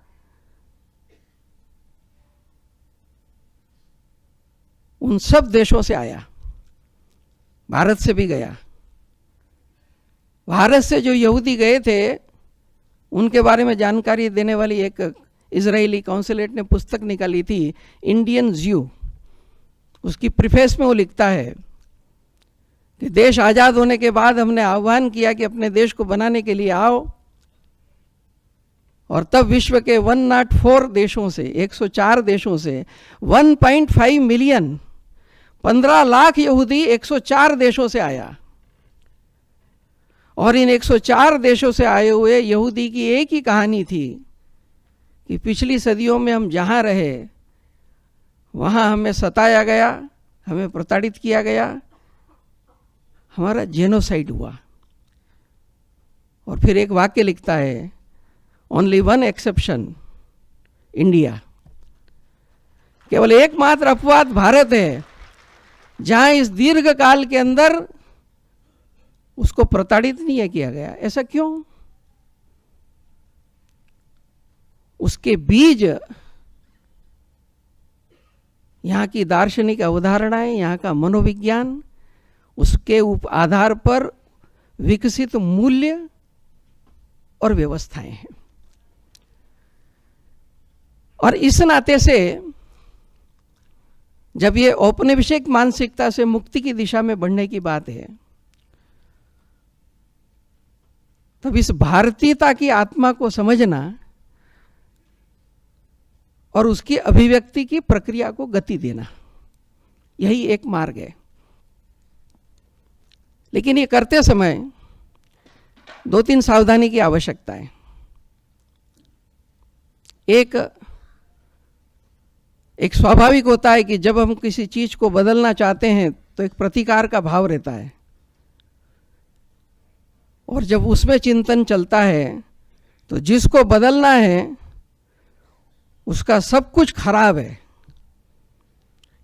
Speaker 1: उन सब देशों से आया, भारत से भी गया। भारत से जो यहूदी गए थे उनके बारे में जानकारी देने वाली एक इजरायली काउंसिलेट ने पुस्तक निकाली थी, इंडियन ज्यू। उसकी प्रीफेस में वो लिखता है कि देश आज़ाद होने के बाद हमने आह्वान किया कि अपने देश को बनाने के लिए आओ, और तब विश्व के 104 देशों से, 104 देशों से 1.5 मिलियन, 15 लाख यहूदी 104 देशों से आया। और इन 104 देशों से आए हुए यहूदी की एक ही कहानी थी कि पिछली सदियों में हम जहाँ रहे वहाँ हमें सताया गया, हमें प्रताड़ित किया गया, हमारा जेनोसाइड हुआ। और फिर एक वाक्य लिखता है, ओनली वन एक्सेप्शन, इंडिया। केवल एकमात्र अपवाद भारत है जहां इस दीर्घ काल के अंदर उसको प्रताड़ित नहीं किया गया। ऐसा क्यों? उसके बीज यहाँ की दार्शनिक अवधारणाएं, यहाँ का मनोविज्ञान, उसके आधार पर विकसित मूल्य और व्यवस्थाएं हैं। और इस नाते से जब ये औपनिवेशिक मानसिकता से मुक्ति की दिशा में बढ़ने की बात है, तब इस भारतीयता की आत्मा को समझना और उसकी अभिव्यक्ति की प्रक्रिया को गति देना, यही एक मार्ग है। लेकिन ये करते समय 2-3 सावधानी की आवश्यकता है। एक स्वाभाविक होता है कि जब हम किसी चीज को बदलना चाहते हैं तो एक प्रतिकार का भाव रहता है, और जब उसमें चिंतन चलता है तो जिसको बदलना है उसका सब कुछ खराब है,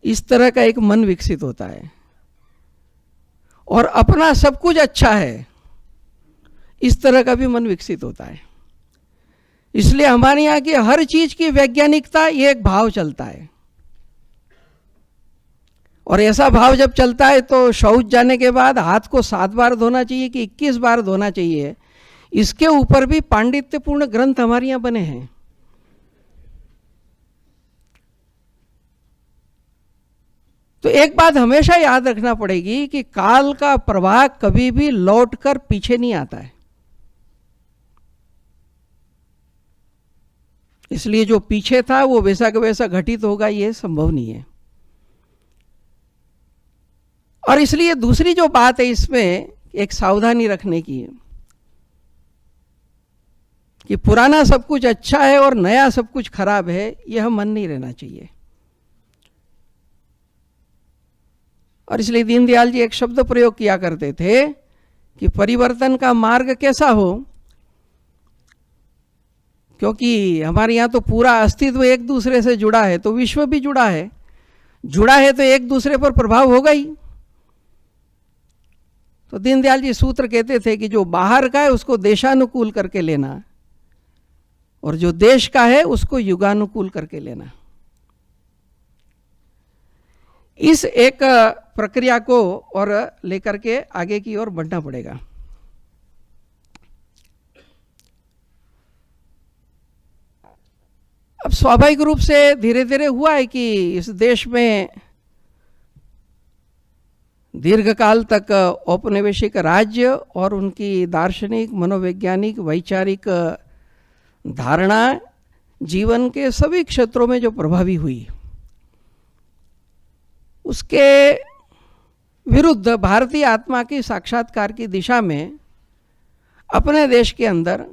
Speaker 1: इस तरह का एक मन विकसित होता है। और अपना सब कुछ अच्छा है, इस तरह का भी मन विकसित होता है। इसलिए हमारे यहाँ की हर चीज की वैज्ञानिकता, ये एक भाव चलता है। और ऐसा भाव जब चलता है तो शौच जाने के बाद हाथ को 7 बार धोना चाहिए कि 21 बार धोना चाहिए, इसके ऊपर भी पांडित्यपूर्ण ग्रंथ हमारे यहाँ बने हैं। तो एक बात हमेशा याद रखना पड़ेगी कि काल का प्रवाह कभी भी लौटकर पीछे नहीं आता है। इसलिए जो पीछे था वो वैसा का वैसा घटित होगा, ये संभव नहीं है। और इसलिए दूसरी जो बात है इसमें एक सावधानी रखने की है कि पुराना सब कुछ अच्छा है और नया सब कुछ खराब है, यह मन नहीं रहना चाहिए। और इसलिए दीनदयाल जी एक शब्द प्रयोग किया करते थे कि परिवर्तन का मार्ग कैसा हो, क्योंकि हमारे यहाँ तो पूरा अस्तित्व एक दूसरे से जुड़ा है, तो विश्व भी जुड़ा है तो एक दूसरे पर प्रभाव होगा ही। तो दीनदयाल जी सूत्र कहते थे कि जो बाहर का है उसको देशानुकूल करके लेना, और जो देश का है उसको युगानुकूल करके लेना। इस एक प्रक्रिया को और लेकर के आगे की ओर बढ़ना पड़ेगा। अब स्वाभाविक रूप से धीरे धीरे हुआ है कि इस देश में दीर्घकाल तक औपनिवेशिक राज्य और उनकी दार्शनिक, मनोवैज्ञानिक, वैचारिक धारणा जीवन के सभी क्षेत्रों में जो प्रभावी हुई, उसके विरुद्ध भारतीय आत्मा की साक्षात्कार की दिशा में अपने देश के अंदर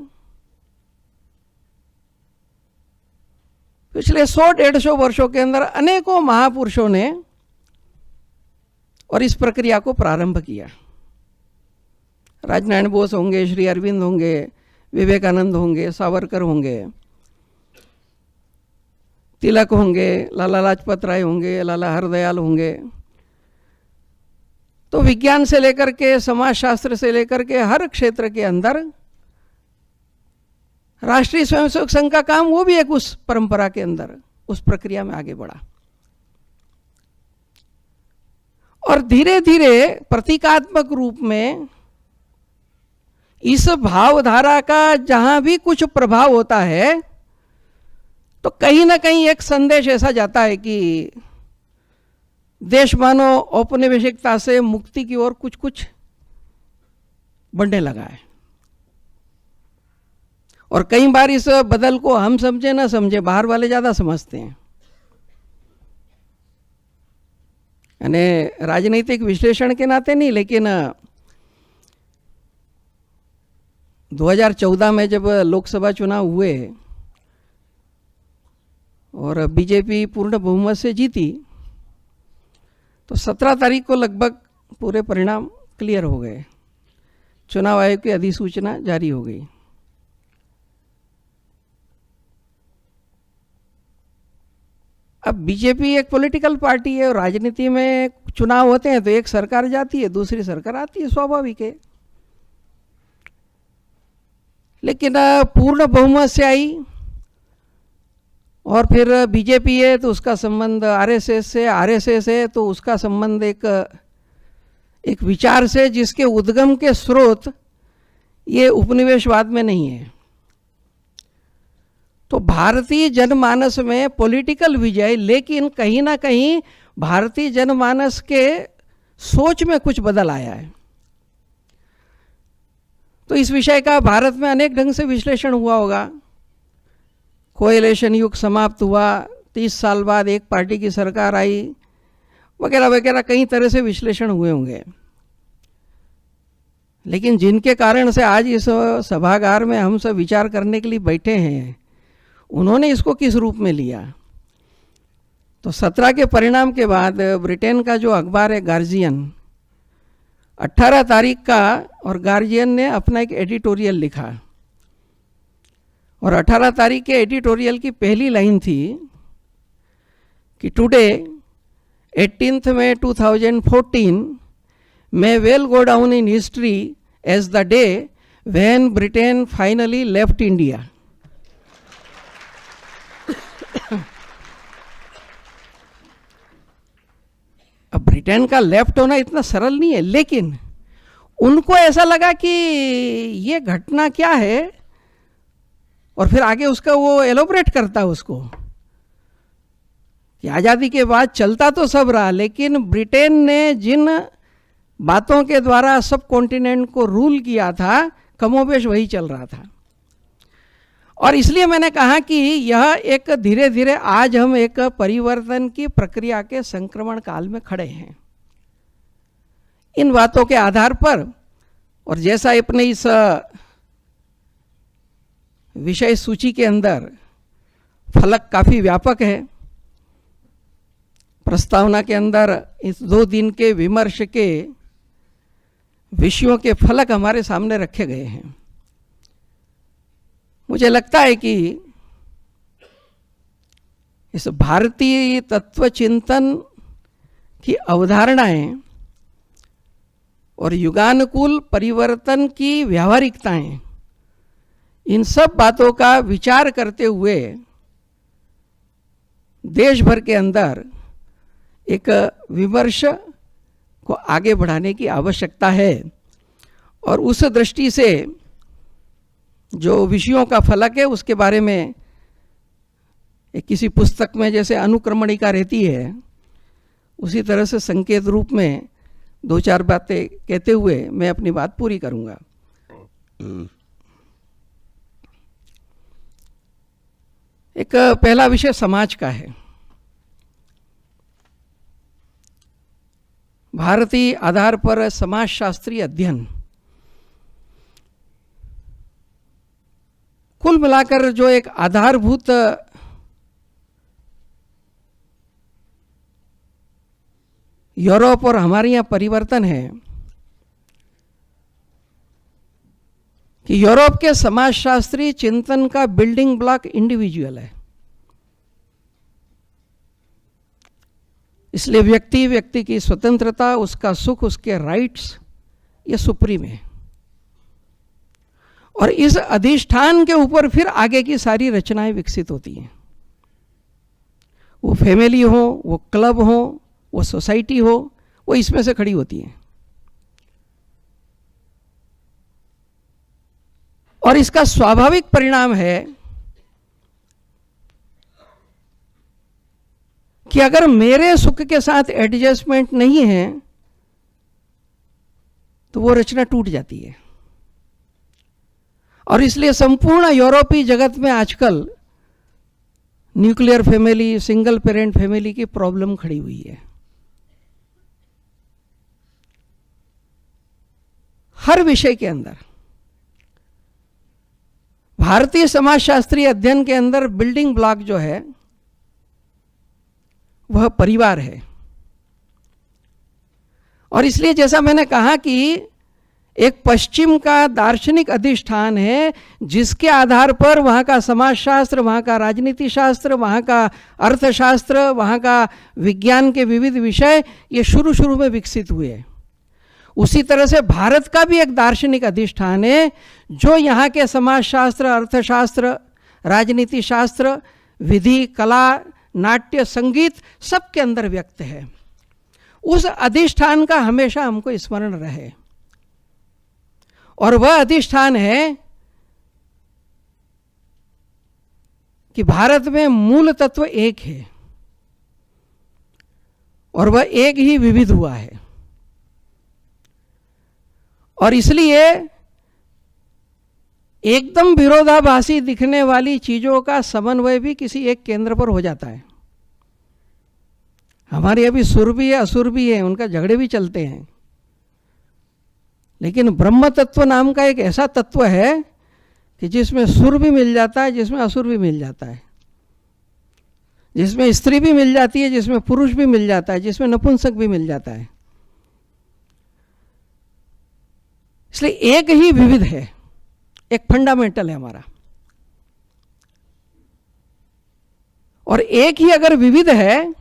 Speaker 1: पिछले 100-150 वर्षों के अंदर अनेकों महापुरुषों ने और इस प्रक्रिया को प्रारंभ किया। राजनारायण बोस होंगे, श्री अरविंद होंगे, विवेकानंद होंगे, सावरकर होंगे, तिलक होंगे, लाला लाजपत राय होंगे, लाला हरदयाल होंगे। तो विज्ञान से लेकर के, समाजशास्त्र से लेकर के हर क्षेत्र के अंदर राष्ट्रीय स्वयंसेवक संघ का काम, वो भी एक उस परंपरा के अंदर, उस प्रक्रिया में आगे बढ़ा। और धीरे धीरे प्रतीकात्मक रूप में इस भावधारा का जहां भी कुछ प्रभाव होता है तो कहीं ना कहीं एक संदेश ऐसा जाता है कि देश मानो औपनिवेशिकता से मुक्ति की ओर कुछ कुछ बढ़ने लगा है। और कई बार इस बदल को हम समझे ना समझे, बाहर वाले ज़्यादा समझते हैं। यानी राजनीतिक विश्लेषण के नाते नहीं, लेकिन 2014 में जब लोकसभा चुनाव हुए और बीजेपी पूर्ण बहुमत से जीती, तो 17 तारीख को लगभग पूरे परिणाम क्लियर हो गए, चुनाव आयोग की अधिसूचना जारी हो गई। अब बीजेपी एक पॉलिटिकल पार्टी है और राजनीति में चुनाव होते हैं तो एक सरकार जाती है, दूसरी सरकार आती है, स्वाभाविक है। लेकिन पूर्ण बहुमत से आई और फिर बीजेपी है तो उसका संबंध आरएसएस से, आरएसएस है तो उसका संबंध एक विचार से जिसके उद्गम के स्रोत ये उपनिवेशवाद में नहीं है। तो भारतीय जनमानस में पॉलिटिकल विजय, लेकिन कहीं ना कहीं भारतीय जनमानस के सोच में कुछ बदल आया है। तो इस विषय का भारत में अनेक ढंग से विश्लेषण हुआ होगा। कोएलिशन युग समाप्त हुआ, 30 साल बाद एक पार्टी की सरकार आई, वगैरह वगैरह कई तरह से विश्लेषण हुए होंगे। लेकिन जिनके कारण से आज इस सभागार में हम सब विचार करने के लिए बैठे हैं, उन्होंने इसको किस रूप में लिया। तो 17 के परिणाम के बाद ब्रिटेन का जो अखबार है गार्जियन, 18 तारीख का, और गार्जियन ने अपना एक एडिटोरियल लिखा और 18 तारीख के एडिटोरियल की पहली लाइन थी कि today 18 May 2014 may well go down in history as the day when Britain finally left India. अब ब्रिटेन का लेफ्ट होना इतना सरल नहीं है, लेकिन उनको ऐसा लगा कि ये घटना क्या है, और फिर आगे उसका वो एलोबरेट करता है उसको कि आज़ादी के बाद चलता तो सब रहा, लेकिन ब्रिटेन ने जिन बातों के द्वारा सब कॉन्टिनेंट को रूल किया था, कमोबेश वही चल रहा था। और इसलिए मैंने कहा कि यह एक धीरे धीरे आज हम एक परिवर्तन की प्रक्रिया के संक्रमण काल में खड़े हैं। इन बातों के आधार पर, और जैसा अपने इस विषय सूची के अंदर फलक काफ़ी व्यापक है, प्रस्तावना के अंदर इस 2 दिन के विमर्श के विषयों के फलक हमारे सामने रखे गए हैं। मुझे लगता है कि इस भारतीय तत्व चिंतन की अवधारणाएं और युगानुकूल परिवर्तन की व्यावहारिकताएं, इन सब बातों का विचार करते हुए देश भर के अंदर एक विमर्श को आगे बढ़ाने की आवश्यकता है। और उस दृष्टि से जो विषयों का फलक है उसके बारे में एक किसी पुस्तक में जैसे अनुक्रमणिका रहती है, उसी तरह से संकेत रूप में 2-4 बातें कहते हुए मैं अपनी बात पूरी करूंगा। एक पहला विषय समाज का है। भारतीय आधार पर समाजशास्त्रीय अध्ययन कुल मिलाकर जो एक आधारभूत यूरोप और हमारे यहाँ परिवर्तन है कि यूरोप के समाजशास्त्री चिंतन का बिल्डिंग ब्लॉक इंडिविजुअल है। इसलिए व्यक्ति की स्वतंत्रता, उसका सुख, उसके राइट्स, ये सुप्रीम है। और इस अधिष्ठान के ऊपर फिर आगे की सारी रचनाएं विकसित होती हैं। वो फैमिली हो, वो क्लब हो, वो सोसाइटी हो, वो इसमें से खड़ी होती हैं। और इसका स्वाभाविक परिणाम है कि अगर मेरे सुख के साथ एडजस्टमेंट नहीं है तो वो रचना टूट जाती है। और इसलिए संपूर्ण यूरोपीय जगत में आजकल nuclear family, single parent family की प्रॉब्लम खड़ी हुई है। हर विषय के अंदर भारतीय समाजशास्त्रीय अध्ययन के अंदर बिल्डिंग ब्लॉक जो है वह परिवार है। और इसलिए जैसा मैंने कहा कि एक पश्चिम का दार्शनिक अधिष्ठान है जिसके आधार पर वहाँ का समाजशास्त्र, वहाँ का राजनीति शास्त्र, वहाँ का अर्थशास्त्र, वहाँ का विज्ञान के विविध विषय ये शुरू में विकसित हुए। उसी तरह से भारत का भी एक दार्शनिक अधिष्ठान है जो यहाँ के समाजशास्त्र, अर्थशास्त्र, राजनीति शास्त्र, विधि, कला, नाट्य, संगीत सब के अंदर व्यक्त है। उस अधिष्ठान का हमेशा हमको स्मरण रहे और वह अधिष्ठान है कि भारत में मूल तत्व एक है और वह एक ही विविध हुआ है। और इसलिए एकदम विरोधाभासी दिखने वाली चीजों का समन्वय भी किसी एक केंद्र पर हो जाता है। हमारे अभी सुर भी है, असुर भी है, उनका झगड़े भी चलते हैं, लेकिन ब्रह्म तत्व नाम का एक ऐसा तत्व है कि जिसमें सुर भी मिल जाता है, जिसमें असुर भी मिल जाता है, जिसमें स्त्री भी मिल जाती है, जिसमें पुरुष भी मिल जाता है, जिसमें नपुंसक भी मिल जाता है। इसलिए एक ही विविध है, एक फंडामेंटल है हमारा। और एक ही अगर विविध है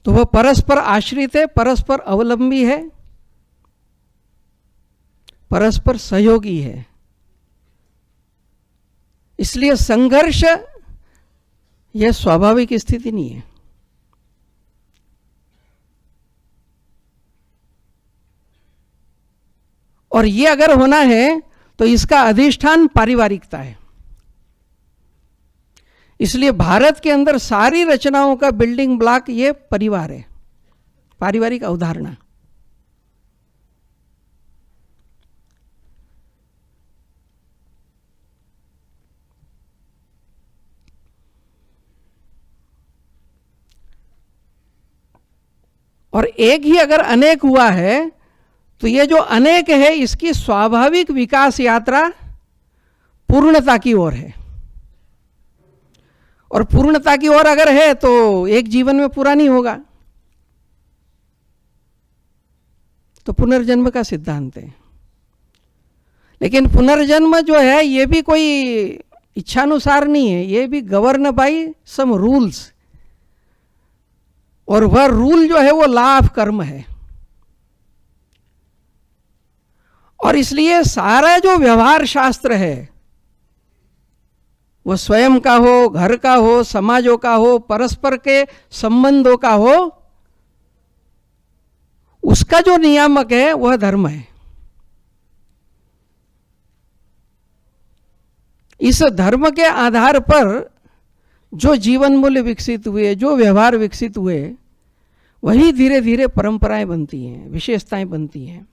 Speaker 1: तो वह परस्पर आश्रित है, परस्पर अवलंबी है, परस्पर सहयोगी है। इसलिए संघर्ष यह स्वाभाविक स्थिति नहीं है। और ये अगर होना है तो इसका अधिष्ठान पारिवारिकता है। इसलिए भारत के अंदर सारी रचनाओं का बिल्डिंग ब्लॉक ये परिवार है, पारिवारिक अवधारणा। और एक ही अगर अनेक हुआ है तो ये जो अनेक है इसकी स्वाभाविक विकास यात्रा पूर्णता की ओर है। और पूर्णता की ओर अगर है तो एक जीवन में पूरा नहीं होगा, तो पुनर्जन्म का सिद्धांत है। लेकिन पुनर्जन्म जो है ये भी कोई इच्छानुसार नहीं है, ये भी गवर्न बाय सम रूल्स। और वह रूल जो है वो लॉ ऑफ कर्म है। और इसलिए सारा जो व्यवहार शास्त्र है वो स्वयं का हो, घर का हो, समाजों का हो, परस्पर के संबंधों का हो, उसका जो नियामक है वह धर्म है। इस धर्म के आधार पर जो जीवन मूल्य विकसित हुए, जो व्यवहार विकसित हुए, वही धीरे धीरे परंपराएं बनती हैं, विशेषताएं बनती हैं।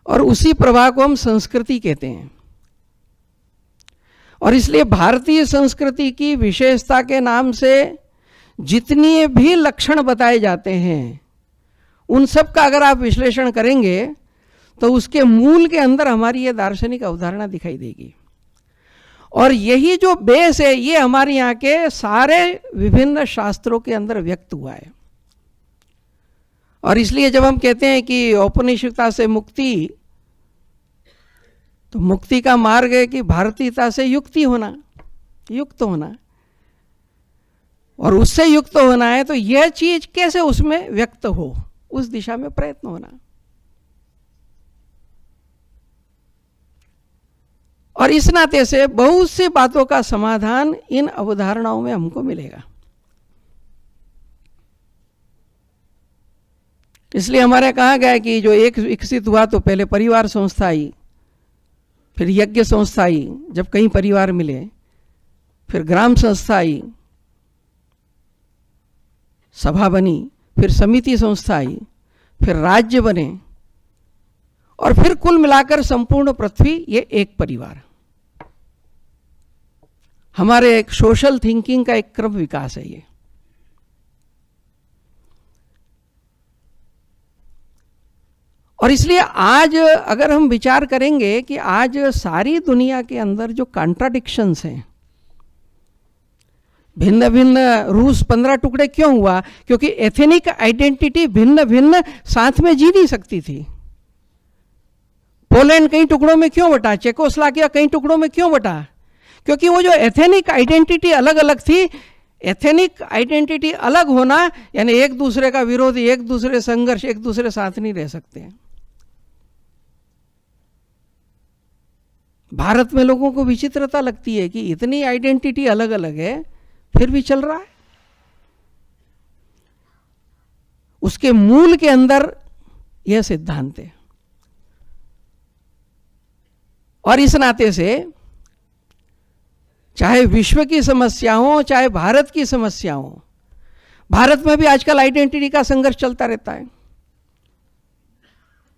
Speaker 1: और उसी प्रवाह को हम संस्कृति कहते हैं। और इसलिए भारतीय संस्कृति की विशेषता के नाम से जितनी भी लक्षण बताए जाते हैं उन सब का अगर आप विश्लेषण करेंगे तो उसके मूल के अंदर हमारी ये दार्शनिक अवधारणा दिखाई देगी। और यही जो बेस है ये हमारे यहाँ के सारे विभिन्न शास्त्रों के अंदर व्यक्त हुआ है। और इसलिए जब हम कहते हैं कि औपनिवेशिकता से मुक्ति, तो मुक्ति का मार्ग है कि भारतीयता से युक्ति होना, युक्त होना। और उससे युक्त होना है तो यह चीज कैसे उसमें व्यक्त हो, उस दिशा में प्रयत्न होना। और इस नाते से बहुत सी बातों का समाधान इन अवधारणाओं में हमको मिलेगा। इसलिए हमारे कहा गया कि जो एक विकसित हुआ तो पहले परिवार संस्था आई, फिर यज्ञ संस्था आई, जब कई परिवार मिले, फिर ग्राम संस्था आई, सभा बनी, फिर समिति संस्था आई, फिर राज्य बने, और फिर कुल मिलाकर संपूर्ण पृथ्वी ये एक परिवार। हमारे एक सोशल थिंकिंग का एक क्रम विकास है ये। और इसलिए आज अगर हम विचार करेंगे कि आज सारी दुनिया के अंदर जो कॉन्ट्राडिक्शंस हैं, भिन्न भिन्न रूस 15 टुकड़े क्यों हुआ? क्योंकि एथनिक आइडेंटिटी भिन्न भिन्न साथ में जी नहीं सकती थी। पोलैंड कई टुकड़ों में क्यों बटा? चेकोस्लोवाकिया कई टुकड़ों में क्यों बटा? क्योंकि वो जो एथनिक आइडेंटिटी अलग अलग थी। एथनिक आइडेंटिटी अलग होना यानी एक दूसरे का विरोध, एक दूसरे संघर्ष, एक दूसरे साथ नहीं रह सकते। भारत में लोगों को विचित्रता लगती है कि इतनी आइडेंटिटी अलग अलग है फिर भी चल रहा है। उसके मूल के अंदर यह सिद्धांत है। और इस नाते से चाहे विश्व की समस्या हो, चाहे भारत की समस्या हो, भारत में भी आजकल आइडेंटिटी का संघर्ष चलता रहता है।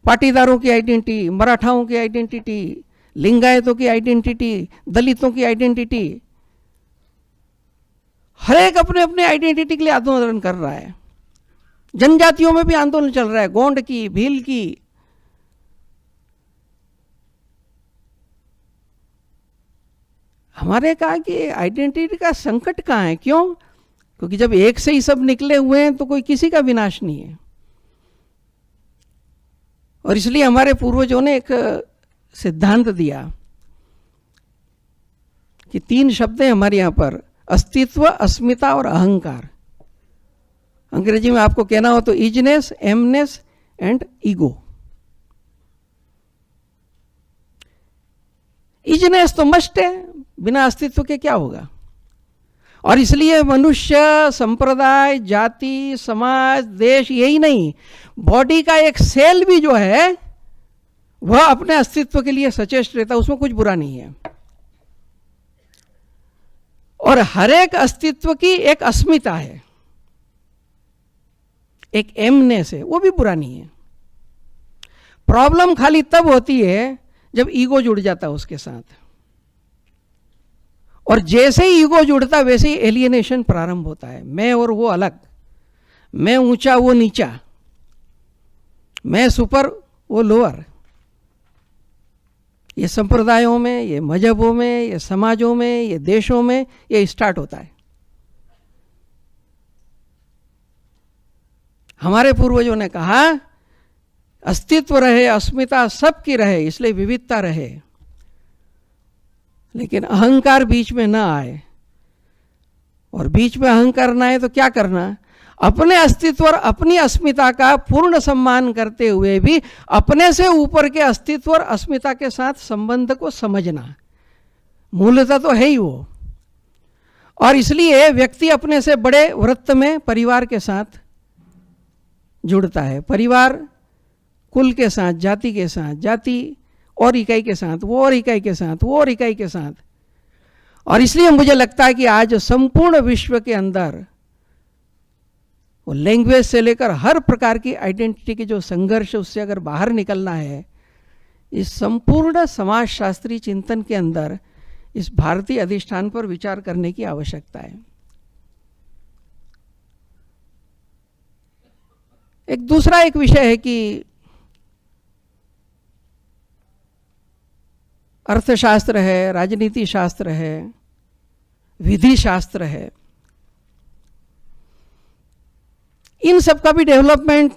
Speaker 1: पाटीदारों की आइडेंटिटी, मराठाओं की आइडेंटिटी, लिंगायतों की आइडेंटिटी, दलितों की आइडेंटिटी, हर एक अपने अपने आइडेंटिटी के लिए आंदोलन कर रहा है। जनजातियों में भी आंदोलन चल रहा है, गोंड की, भील की। हमारे कहा कि आइडेंटिटी का संकट कहाँ है? क्यों? क्योंकि जब एक से ही सब निकले हुए हैं तो कोई किसी का विनाश नहीं है। और इसलिए हमारे पूर्वजों ने एक सिद्धांत दिया कि 3 शब्द हैं हमारे यहां पर: अस्तित्व, अस्मिता और अहंकार। अंग्रेजी में आपको कहना हो तो isness, MNIST and ego. Isness तो मस्ट है, बिना अस्तित्व के क्या होगा? और इसलिए मनुष्य, संप्रदाय, जाति, समाज, देश, यही नहीं, बॉडी का एक सेल भी जो है वह अपने अस्तित्व के लिए सचेष्ट रहता है, उसमें कुछ बुरा नहीं है। और हर एक अस्तित्व की एक अस्मिता है, एक एमनेस है, वो भी बुरा नहीं है। प्रॉब्लम खाली तब होती है जब ईगो जुड़ जाता है उसके साथ। और जैसे ही ईगो जुड़ता वैसे ही एलियनेशन प्रारंभ होता है। मैं और वो अलग, मैं ऊंचा वो नीचा, मैं सुपर वो लोअर। ये संप्रदायों में, ये मजहबों में, ये समाजों में, ये देशों में ये स्टार्ट होता है। हमारे पूर्वजों ने कहा अस्तित्व रहे, अस्मिता सबकी रहे, इसलिए विविधता रहे, लेकिन अहंकार बीच में ना आए। और बीच में अहंकार ना आए तो क्या करना? अपने अस्तित्व और अपनी अस्मिता का पूर्ण सम्मान करते हुए भी अपने से ऊपर के अस्तित्व और अस्मिता के साथ संबंध को समझना मूलतः तो है ही वो। और इसलिए व्यक्ति अपने से बड़े वृत्त में परिवार के साथ जुड़ता है। परिवार कुल के साथ, जाति के साथ, जाति और इकाई के साथ, वो और इकाई के साथ, वो और इकाई के साथ। और इसलिए मुझे लगता है कि आज संपूर्ण विश्व के अंदर वो लैंग्वेज से लेकर हर प्रकार की आइडेंटिटी के जो संघर्ष, उससे अगर बाहर निकलना है, इस संपूर्ण समाजशास्त्री चिंतन के अंदर इस भारतीय अधिष्ठान पर विचार करने की आवश्यकता है। एक दूसरा एक विषय है कि अर्थशास्त्र है, राजनीति शास्त्र है, विधि शास्त्र है। इन सब का भी डेवलपमेंट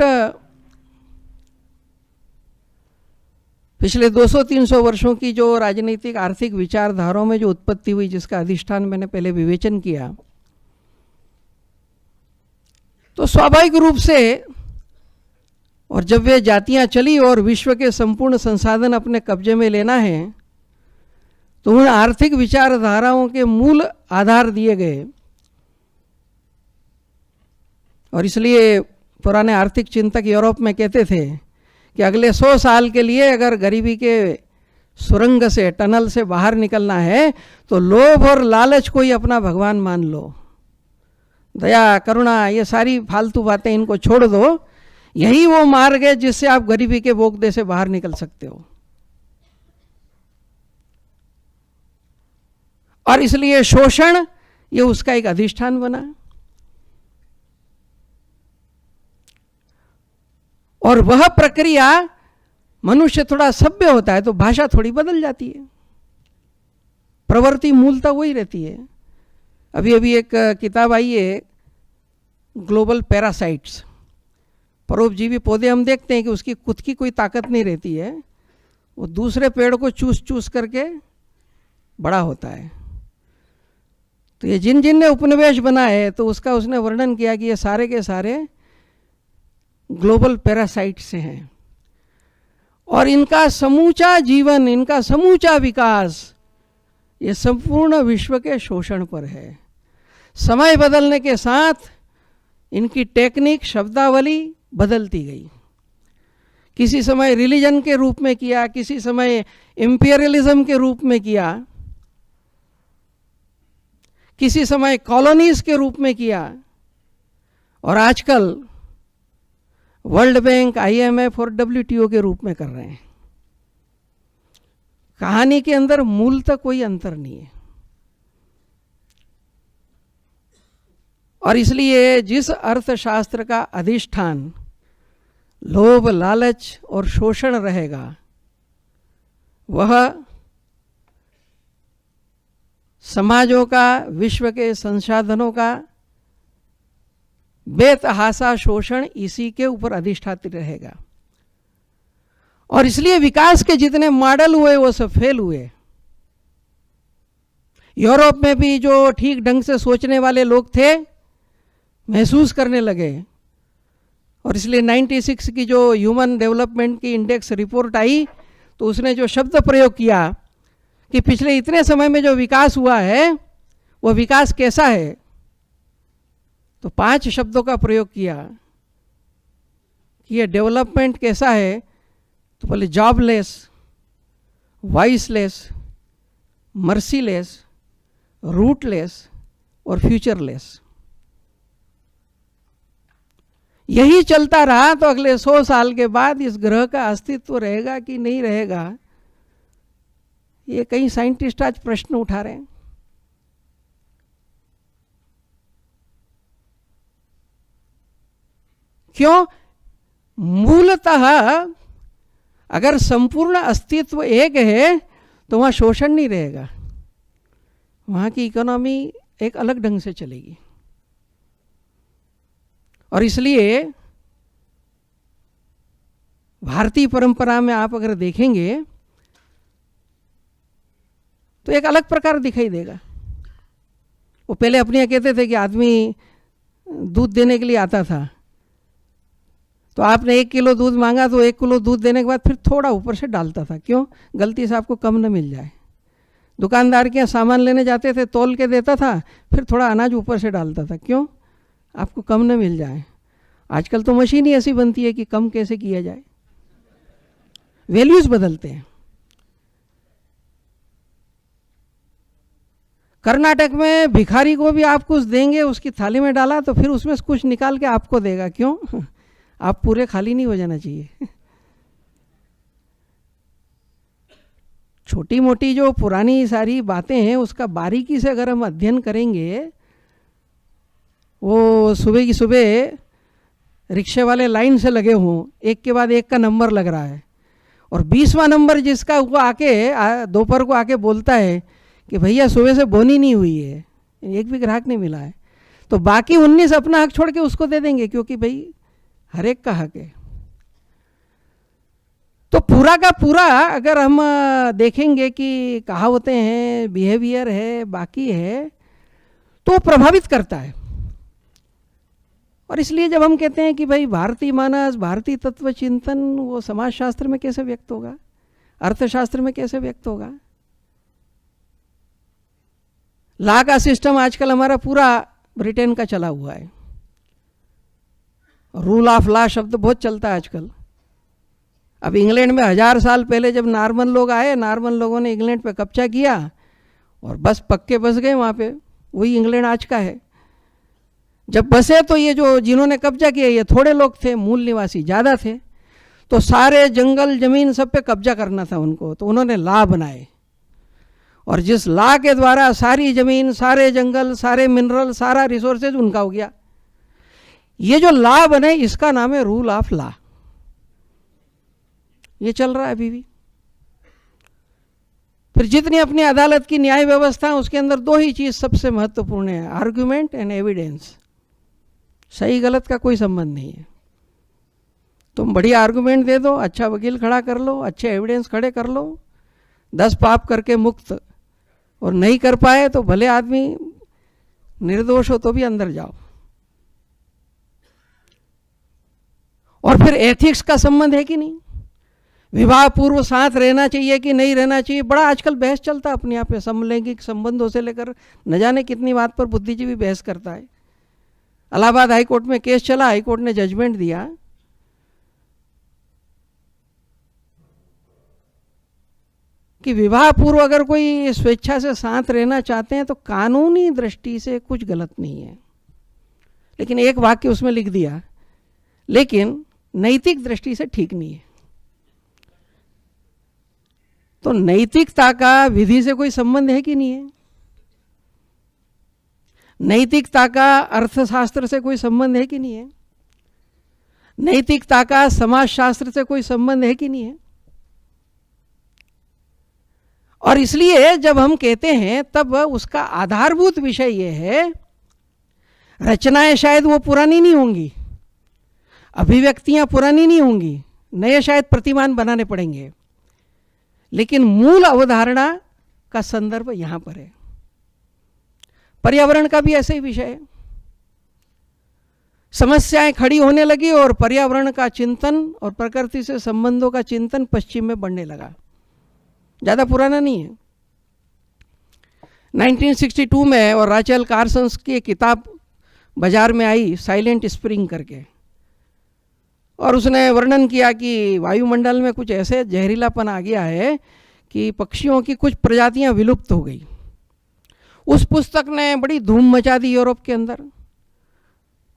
Speaker 1: पिछले 200-300 वर्षों की जो राजनीतिक आर्थिक विचारधाराओं में जो उत्पत्ति हुई, जिसका अधिष्ठान मैंने पहले विवेचन किया, तो स्वाभाविक रूप से, और जब वे जातियां चली और विश्व के संपूर्ण संसाधन अपने कब्जे में लेना है, तो उन आर्थिक विचारधाराओं के मूल आधार दिए गए। और इसलिए पुराने आर्थिक चिंतक यूरोप में कहते थे कि अगले 100 साल के लिए अगर गरीबी के सुरंग से, टनल से बाहर निकलना है तो लोभ और लालच को ही अपना भगवान मान लो। दया, करुणा, ये सारी फालतू बातें इनको छोड़ दो। यही वो मार्ग है जिससे आप गरीबी के बोगदे से बाहर निकल सकते हो। और इसलिए शोषण ये उसका एक अधिष्ठान बना। और वह प्रक्रिया, मनुष्य थोड़ा सभ्य होता है तो भाषा थोड़ी बदल जाती है, प्रवृत्ति मूलतः वही रहती है। अभी अभी एक किताब आई है, ग्लोबल पैरासाइट्स। परोपजीवी पौधे हम देखते हैं कि उसकी खुद की कोई ताकत नहीं रहती है, वो दूसरे पेड़ को चूस चूस करके बड़ा होता है। तो ये जिन जिन ने उपनिवेश बना है तो उसका उसने वर्णन किया कि ये सारे के सारे ग्लोबल पैरासाइट से हैं और इनका समूचा जीवन, इनका समूचा विकास ये संपूर्ण विश्व के शोषण पर है। समय बदलने के साथ इनकी टेक्निक, शब्दावली बदलती गई। किसी समय रिलीजन के रूप में किया, किसी समय इंपीरियलिज्म के रूप में किया, किसी समय कॉलोनीज के रूप में किया, और आजकल वर्ल्ड बैंक, IMF और WTO के रूप में कर रहे हैं। कहानी के अंदर मूलतः कोई अंतर नहीं है। और इसलिए जिस अर्थशास्त्र का अधिष्ठान लोभ, लालच और शोषण रहेगा, वह समाजों का, विश्व के संसाधनों का बेतहासा शोषण इसी के ऊपर अधिष्ठात रहेगा। और इसलिए विकास के जितने मॉडल हुए वो सब फेल हुए। यूरोप में भी जो ठीक ढंग से सोचने वाले लोग थे महसूस करने लगे, और इसलिए 96 की जो ह्यूमन डेवलपमेंट की इंडेक्स रिपोर्ट आई तो उसने जो शब्द प्रयोग किया कि पिछले इतने समय में जो विकास हुआ है वो विकास कैसा है, तो 5 शब्दों का प्रयोग किया कि ये डेवलपमेंट कैसा है। तो बोले जॉबलेस, वॉइसलेस, मर्सीलेस, रूटलेस और फ्यूचरलेस। यही चलता रहा तो अगले 100 साल के बाद इस ग्रह का अस्तित्व रहेगा कि नहीं रहेगा, ये कई साइंटिस्ट आज प्रश्न उठा रहे हैं। क्यों? मूलतः अगर संपूर्ण अस्तित्व एक है तो वहाँ शोषण नहीं रहेगा, वहाँ की इकोनॉमी एक अलग ढंग से चलेगी। और इसलिए भारतीय परंपरा में आप अगर देखेंगे तो एक अलग प्रकार दिखाई देगा। वो पहले अपने यहाँ कहते थे कि आदमी दूध देने के लिए आता था, तो आपने 1 किलो दूध मांगा तो 1 किलो दूध देने के बाद फिर थोड़ा ऊपर से डालता था। क्यों? गलती से आपको कम न मिल जाए। दुकानदार के यहाँ सामान लेने जाते थे, तौल के देता था, फिर थोड़ा अनाज ऊपर से डालता था। क्यों? आपको कम न मिल जाए। आजकल तो मशीन ही ऐसी बनती है कि कम कैसे किया जाए, वैल्यूज बदलते हैं। कर्नाटक में भिखारी को भी आप कुछ देंगे, उसकी थाली में डाला तो फिर उसमें कुछ निकाल के आपको देगा। क्यों? आप पूरे खाली नहीं हो जाना चाहिए। छोटी मोटी जो पुरानी सारी बातें हैं उसका बारीकी से अगर हम अध्ययन करेंगे, वो सुबह की सुबह रिक्शे वाले लाइन से लगे हों, एक के बाद एक का नंबर लग रहा है, और 20वां नंबर जिसका वो आके दोपहर को आके बोलता है कि भैया सुबह से बोनी नहीं हुई है, एक भी ग्राहक नहीं मिला है, तो बाकी 19 अपना हक छोड़ के उसको दे देंगे, क्योंकि भाई हर एक का हक है। तो पूरा का पूरा अगर हम देखेंगे कि कहावतें हैं, बिहेवियर है, बाकी है, तो प्रभावित करता है। और इसलिए जब हम कहते हैं कि भाई भारतीय मानस, भारतीय तत्व चिंतन, वो समाजशास्त्र में कैसे व्यक्त होगा, अर्थशास्त्र में कैसे व्यक्त होगा? लॉ का सिस्टम आजकल हमारा पूरा ब्रिटेन का चला हुआ है। रूल ऑफ लॉ शब्द बहुत चलता है आजकल। अब इंग्लैंड में 1000 साल पहले जब नॉर्मन लोग आए, नॉर्मन लोगों ने इंग्लैंड पे कब्जा किया और बस पक्के बस गए वहाँ पे, वही इंग्लैंड आज का है। जब बसे तो ये जो जिन्होंने कब्जा किया ये थोड़े लोग थे, मूल निवासी ज़्यादा थे, तो सारे जंगल जमीन सब पे कब्जा करना था उनको, तो उन्होंने लॉ बनाए और जिस लॉ के द्वारा सारी जमीन, सारे जंगल, सारे मिनरल, सारा रिसोर्सेज उनका हो गया। ये जो लॉ बने इसका नाम है रूल ऑफ लॉ। ये चल रहा है अभी भी। फिर जितनी अपनी अदालत की न्याय व्यवस्था है उसके अंदर दो ही चीज सबसे महत्वपूर्ण है, आर्ग्यूमेंट एंड एविडेंस। सही गलत का कोई संबंध नहीं है। तुम बढ़िया आर्गुमेंट दे दो, अच्छा वकील खड़ा कर लो, अच्छे एविडेंस खड़े कर लो, 10 पाप करके मुक्त, और नहीं कर पाए तो भले आदमी निर्दोष हो तो भी अंदर जाओ। और फिर एथिक्स का संबंध है कि नहीं, विवाह पूर्व साथ रहना चाहिए कि नहीं रहना चाहिए, बड़ा आजकल बहस चलता है अपने आप में, समलैंगिक संबंधों से लेकर न जाने कितनी बात पर बुद्धिजीवी बहस करता है। इलाहाबाद हाईकोर्ट में केस चला, हाईकोर्ट ने जजमेंट दिया कि विवाह पूर्व अगर कोई स्वेच्छा से साथ रहना चाहते हैं तो कानूनी दृष्टि से कुछ गलत नहीं है, लेकिन एक वाक्य उसमें लिख दिया, लेकिन नैतिक दृष्टि से ठीक नहीं है। तो नैतिकता का विधि से कोई संबंध है कि नहीं है? नैतिकता का अर्थशास्त्र से कोई संबंध है कि नहीं है? नैतिकता का समाजशास्त्र से कोई संबंध है कि नहीं है? और इसलिए जब हम कहते हैं तब उसका आधारभूत विषय यह है, रचनाएं शायद वो पुरानी नहीं होंगी, अभिव्यक्तियां पुरानी नहीं होंगी, नए शायद प्रतिमान बनाने पड़ेंगे, लेकिन मूल अवधारणा का संदर्भ यहां पर है। पर्यावरण का भी ऐसे ही विषय है। समस्याएं खड़ी होने लगी और पर्यावरण का चिंतन और प्रकृति से संबंधों का चिंतन पश्चिम में बढ़ने लगा। ज़्यादा पुराना नहीं है। 1962 में और राचेल कार्सन्स की किताब बाजार में आई, साइलेंट स्प्रिंग करके, और उसने वर्णन किया कि वायुमंडल में कुछ ऐसे जहरीलापन आ गया है कि पक्षियों की कुछ प्रजातियां विलुप्त हो गई। उस पुस्तक ने बड़ी धूम मचा दी यूरोप के अंदर,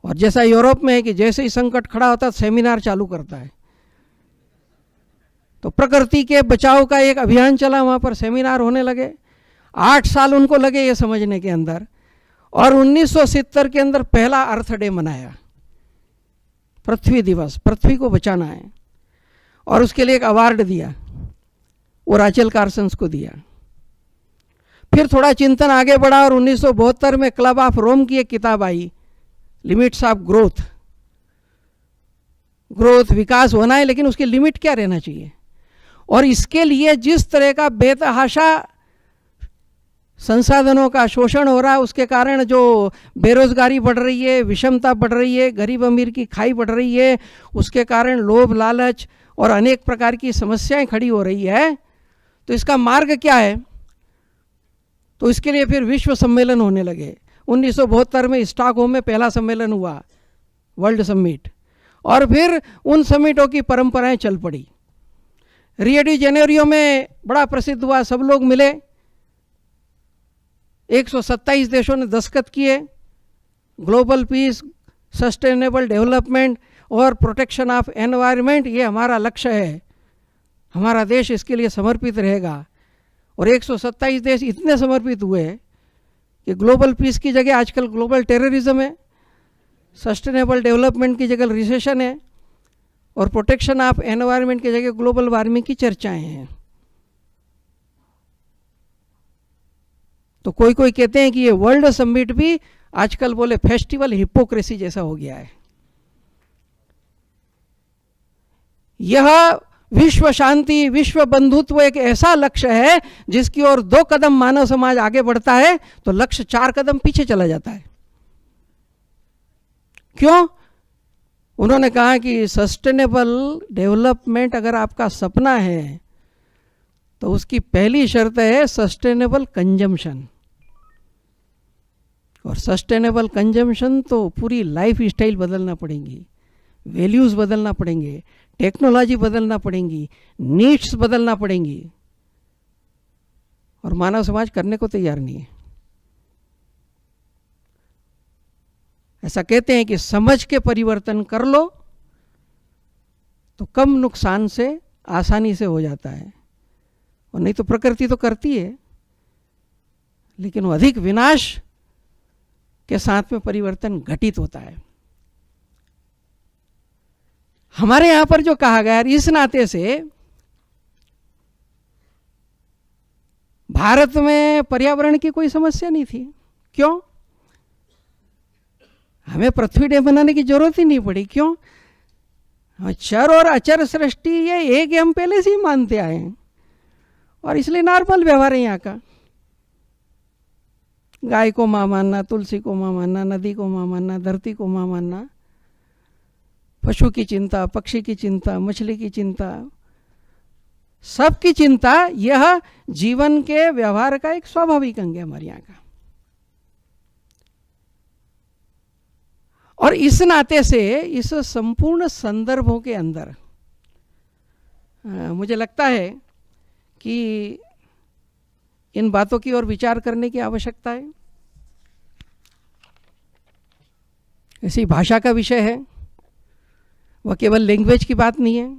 Speaker 1: और जैसा यूरोप में है कि जैसे ही संकट खड़ा होता है सेमिनार चालू करता है। तो प्रकृति के बचाव का एक अभियान चला, वहाँ पर सेमिनार होने लगे। 8 साल उनको लगे ये समझने के अंदर, और 1970 के अंदर पहला अर्थ डे मनाया, पृथ्वी दिवस, पृथ्वी को बचाना है, और उसके लिए एक अवार्ड दिया, वो राचेल कार्सन्स को दिया। फिर थोड़ा चिंतन आगे बढ़ा और 1972 में क्लब ऑफ रोम की एक किताब आई, लिमिट्स ऑफ ग्रोथ। ग्रोथ, विकास होना है, लेकिन उसकी लिमिट क्या रहना चाहिए, और इसके लिए जिस तरह का बेतहाशा संसाधनों का शोषण हो रहा है, उसके कारण जो बेरोजगारी बढ़ रही है, विषमता बढ़ रही है, गरीब अमीर की खाई बढ़ रही है, उसके कारण लोभ लालच और अनेक प्रकार की समस्याएं खड़ी हो रही है, तो इसका मार्ग क्या है? तो इसके लिए फिर विश्व सम्मेलन होने लगे। 1972 में स्टॉकहोम में पहला सम्मेलन हुआ, वर्ल्ड समिट, और फिर उन समिटों की परंपराएं चल पड़ी। रियो डी जेनेरियो में बड़ा प्रसिद्ध हुआ, सब लोग मिले, 127 देशों ने दस्तखत किए, ग्लोबल पीस, सस्टेनेबल डेवलपमेंट और प्रोटेक्शन ऑफ एनवायरनमेंट, ये हमारा लक्ष्य है, हमारा देश इसके लिए समर्पित रहेगा। और 127 देश इतने समर्पित हुए कि ग्लोबल पीस की जगह आजकल ग्लोबल टेररिज्म है, सस्टेनेबल डेवलपमेंट की जगह रिसेशन है, और प्रोटेक्शन ऑफ एनवायरनमेंट की जगह ग्लोबल वार्मिंग की चर्चाएं हैं। तो कोई कोई कहते हैं कि ये वर्ल्ड समिट भी आजकल बोले फेस्टिवल हिपोक्रेसी जैसा हो गया है। यह विश्व शांति, विश्व बंधुत्व एक ऐसा लक्ष्य है जिसकी ओर 2 कदम मानव समाज आगे बढ़ता है तो लक्ष्य 4 कदम पीछे चला जाता है। क्यों? उन्होंने कहा कि सस्टेनेबल डेवलपमेंट अगर आपका सपना है तो उसकी पहली शर्त है सस्टेनेबल कंजम्पशन, और सस्टेनेबल कंजम्पशन तो पूरी लाइफ स्टाइल बदलना पड़ेगी, वैल्यूज बदलना पड़ेंगे, टेक्नोलॉजी बदलना पड़ेंगी, नीड्स बदलना पड़ेंगी, और मानव समाज करने को तैयार नहीं है। ऐसा कहते हैं कि समझ के परिवर्तन कर लो तो कम नुकसान से आसानी से हो जाता है, और नहीं तो प्रकृति तो करती है, लेकिन वो अधिक विनाश के साथ में परिवर्तन घटित होता है। हमारे यहां पर जो कहा गया, इस नाते से भारत में पर्यावरण की कोई समस्या नहीं थी। क्यों? हमें पृथ्वी डे बनाने की जरूरत ही नहीं पड़ी। क्यों? चर और अचर सृष्टि ये एक हम पहले से ही मानते आए हैं, और इसलिए नॉर्मल व्यवहार है यहाँ का। गाय को मां मानना, तुलसी को मां मानना, नदी को मां मानना, धरती को मां मानना, पशु की चिंता, पक्षी की चिंता, मछली की चिंता, सबकी चिंता, यह जीवन के व्यवहार का एक स्वाभाविक अंग है हमारे यहाँ का। और इस नाते से इस संपूर्ण संदर्भों के अंदर मुझे लगता है कि इन बातों की ओर विचार करने की आवश्यकता है। ऐसी भाषा का विषय है, वह केवल लैंग्वेज की बात नहीं है,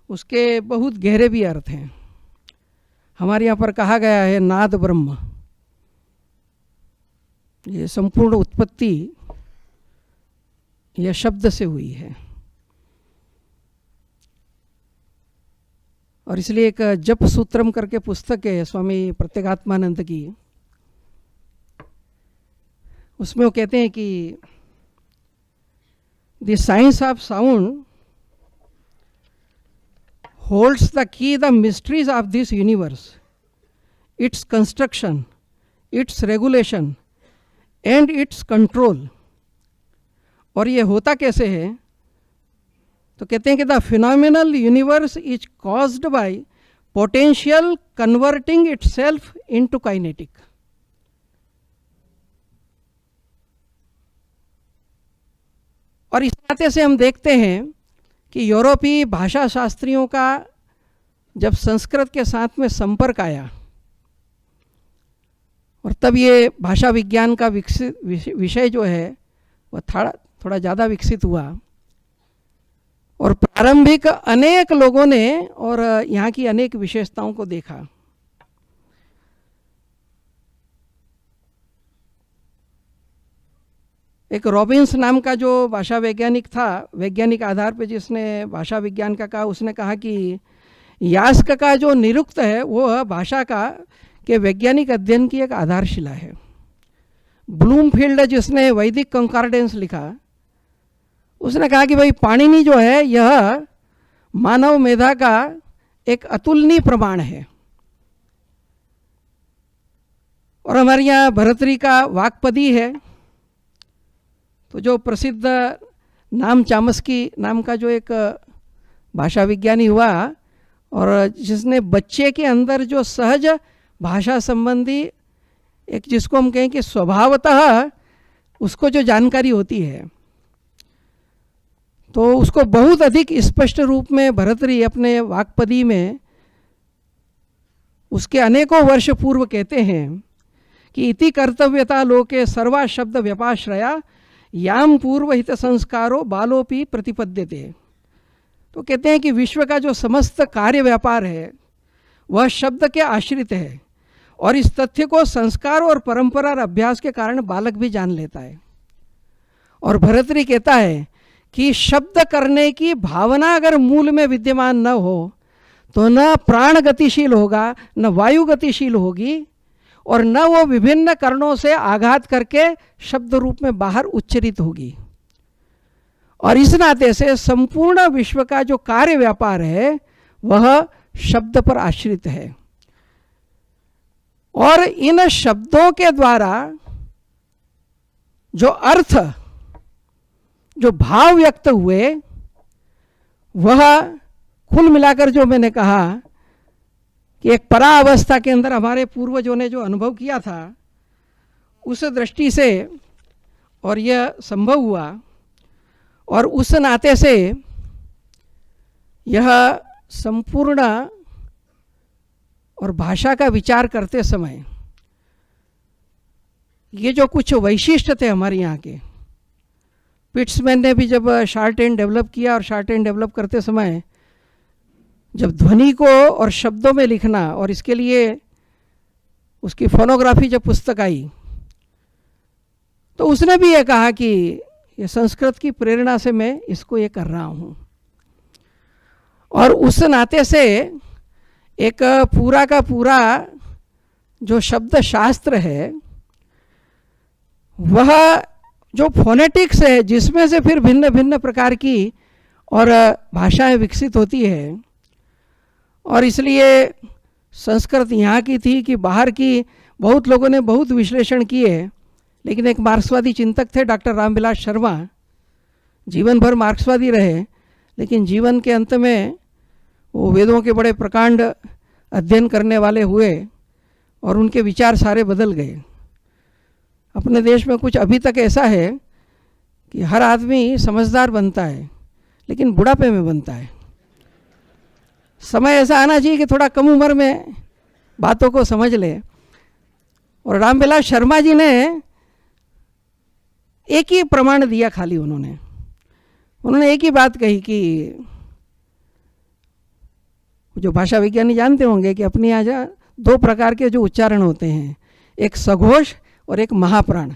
Speaker 1: उसके बहुत गहरे भी अर्थ हैं। हमारे यहाँ पर कहा गया है नाद ब्रह्म, ये संपूर्ण उत्पत्ति यह शब्द से हुई है। और इसलिए एक जप सूत्रम करके पुस्तक है स्वामी प्रत्यगात्मानंद की, उसमें वो कहते हैं कि the science of sound holds the key the mysteries of this universe, its construction, its regulation and its control। और ये होता कैसे है? तो कहते हैं कि the phenomenal universe is caused by potential converting itself into kinetic. और इस नाते से हम देखते हैं कि यूरोपीय भाषा शास्त्रियों का जब संस्कृत के साथ में संपर्क आया, और तब ये भाषा विज्ञान का विषय जो है वह थोड़ा ज़्यादा विकसित हुआ, और प्रारंभिक अनेक लोगों ने और यहाँ की अनेक विशेषताओं को देखा। एक रॉबिन्स नाम का जो भाषा वैज्ञानिक था, वैज्ञानिक आधार पर जिसने भाषा विज्ञान का कहा, उसने कहा कि यास्क का जो निरुक्त है वो भाषा का के वैज्ञानिक अध्ययन की एक आधारशिला है। ब्लूमफील्ड जिसने वैदिक कंकॉर्डेंस लिखा, उसने कहा कि भाई पाणिनि जो है यह मानव मेधा का एक अतुलनीय प्रमाण है। और हमारे यहाँ भर्तृहरि का वाक्पदी है, तो जो प्रसिद्ध नाम चामस्की नाम का जो एक भाषा विज्ञानी हुआ, और जिसने बच्चे के अंदर जो सहज भाषा संबंधी एक, जिसको हम कहें कि स्वभावतः उसको जो जानकारी होती है, तो उसको बहुत अधिक स्पष्ट रूप में भर्तृहरि अपने वाक्पदी में उसके अनेकों वर्ष पूर्व कहते हैं कि इति कर्तव्यता लोके सर्वा शब्द व्यपाश्रया याम पूर्वहित संस्कारो बालोपी प्रतिपद्यते। तो कहते हैं कि विश्व का जो समस्त कार्य व्यापार है वह शब्द के आश्रित है, और इस तथ्य को संस्कार और परंपरा और अभ्यास के कारण बालक भी जान लेता है। और भर्तृहरि कहता है कि शब्द करने की भावना अगर मूल में विद्यमान न हो तो न प्राण गतिशील होगा, न वायु गतिशील होगी, और न वो विभिन्न कर्णों से आघात करके शब्द रूप में बाहर उच्चरित होगी। और इस नाते से संपूर्ण विश्व का जो कार्य व्यापार है वह शब्द पर आश्रित है। और इन शब्दों के द्वारा जो अर्थ, जो भाव व्यक्त हुए, वह कुल मिलाकर जो मैंने कहा कि एक परावस्था के अंदर हमारे पूर्वजों ने जो अनुभव किया था, उस दृष्टि से और यह संभव हुआ। और उस नाते से यह संपूर्ण और भाषा का विचार करते समय ये जो कुछ वैशिष्ट्य थे हमारे यहाँ के, पिट्समैन ने भी जब शार्टेन डेवलप किया, और शार्टेन डेवलप करते समय जब ध्वनि को और शब्दों में लिखना, और इसके लिए उसकी फोनोग्राफी जब पुस्तक आई, तो उसने भी ये कहा कि ये संस्कृत की प्रेरणा से मैं इसको ये कर रहा हूँ। और उस नाते से एक पूरा का पूरा जो शब्द शास्त्र है, वह जो फोनेटिक्स है, जिसमें से फिर भिन्न भिन्न प्रकार की और भाषाएं विकसित होती है। और इसलिए संस्कृत यहाँ की थी कि बाहर की, बहुत लोगों ने बहुत विश्लेषण किए, लेकिन एक मार्क्सवादी चिंतक थे डॉक्टर रामविलास शर्मा, जीवन भर मार्क्सवादी रहे, लेकिन जीवन के अंत में वो वेदों के बड़े प्रकांड अध्ययन करने वाले हुए और उनके विचार सारे बदल गए। अपने देश में कुछ अभी तक ऐसा है कि हर आदमी समझदार बनता है, लेकिन बुढ़ापे में बनता है। समय ऐसा आना चाहिए कि थोड़ा कम उम्र में बातों को समझ ले। और रामविलास शर्मा जी ने एक ही प्रमाण दिया, खाली उन्होंने एक ही बात कही कि जो भाषा विज्ञानी जानते होंगे कि अपनी यहाँ 2 प्रकार के जो उच्चारण होते हैं, एक सघोष और एक महाप्राण।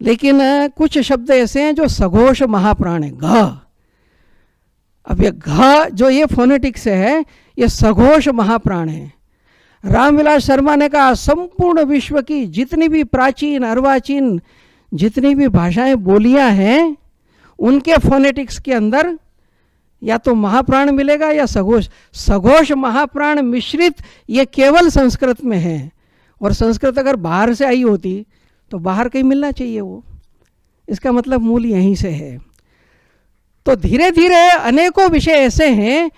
Speaker 1: लेकिन कुछ शब्द ऐसे हैं जो सघोष महाप्राण है, घ। अब ये घ जो ये फोनेटिक्स है, ये सघोष महाप्राण है। रामविलास शर्मा ने कहा संपूर्ण विश्व की जितनी भी प्राचीन अर्वाचीन जितनी भी भाषाएं बोलियां हैं, उनके फोनेटिक्स के अंदर या तो महाप्राण मिलेगा या सघोष। सघोष महाप्राण मिश्रित ये केवल संस्कृत में है। और संस्कृत अगर बाहर से आई होती तो बाहर कहीं मिलना चाहिए वो, इसका मतलब मूल यहीं से है। तो धीरे धीरे अनेकों विषय ऐसे हैं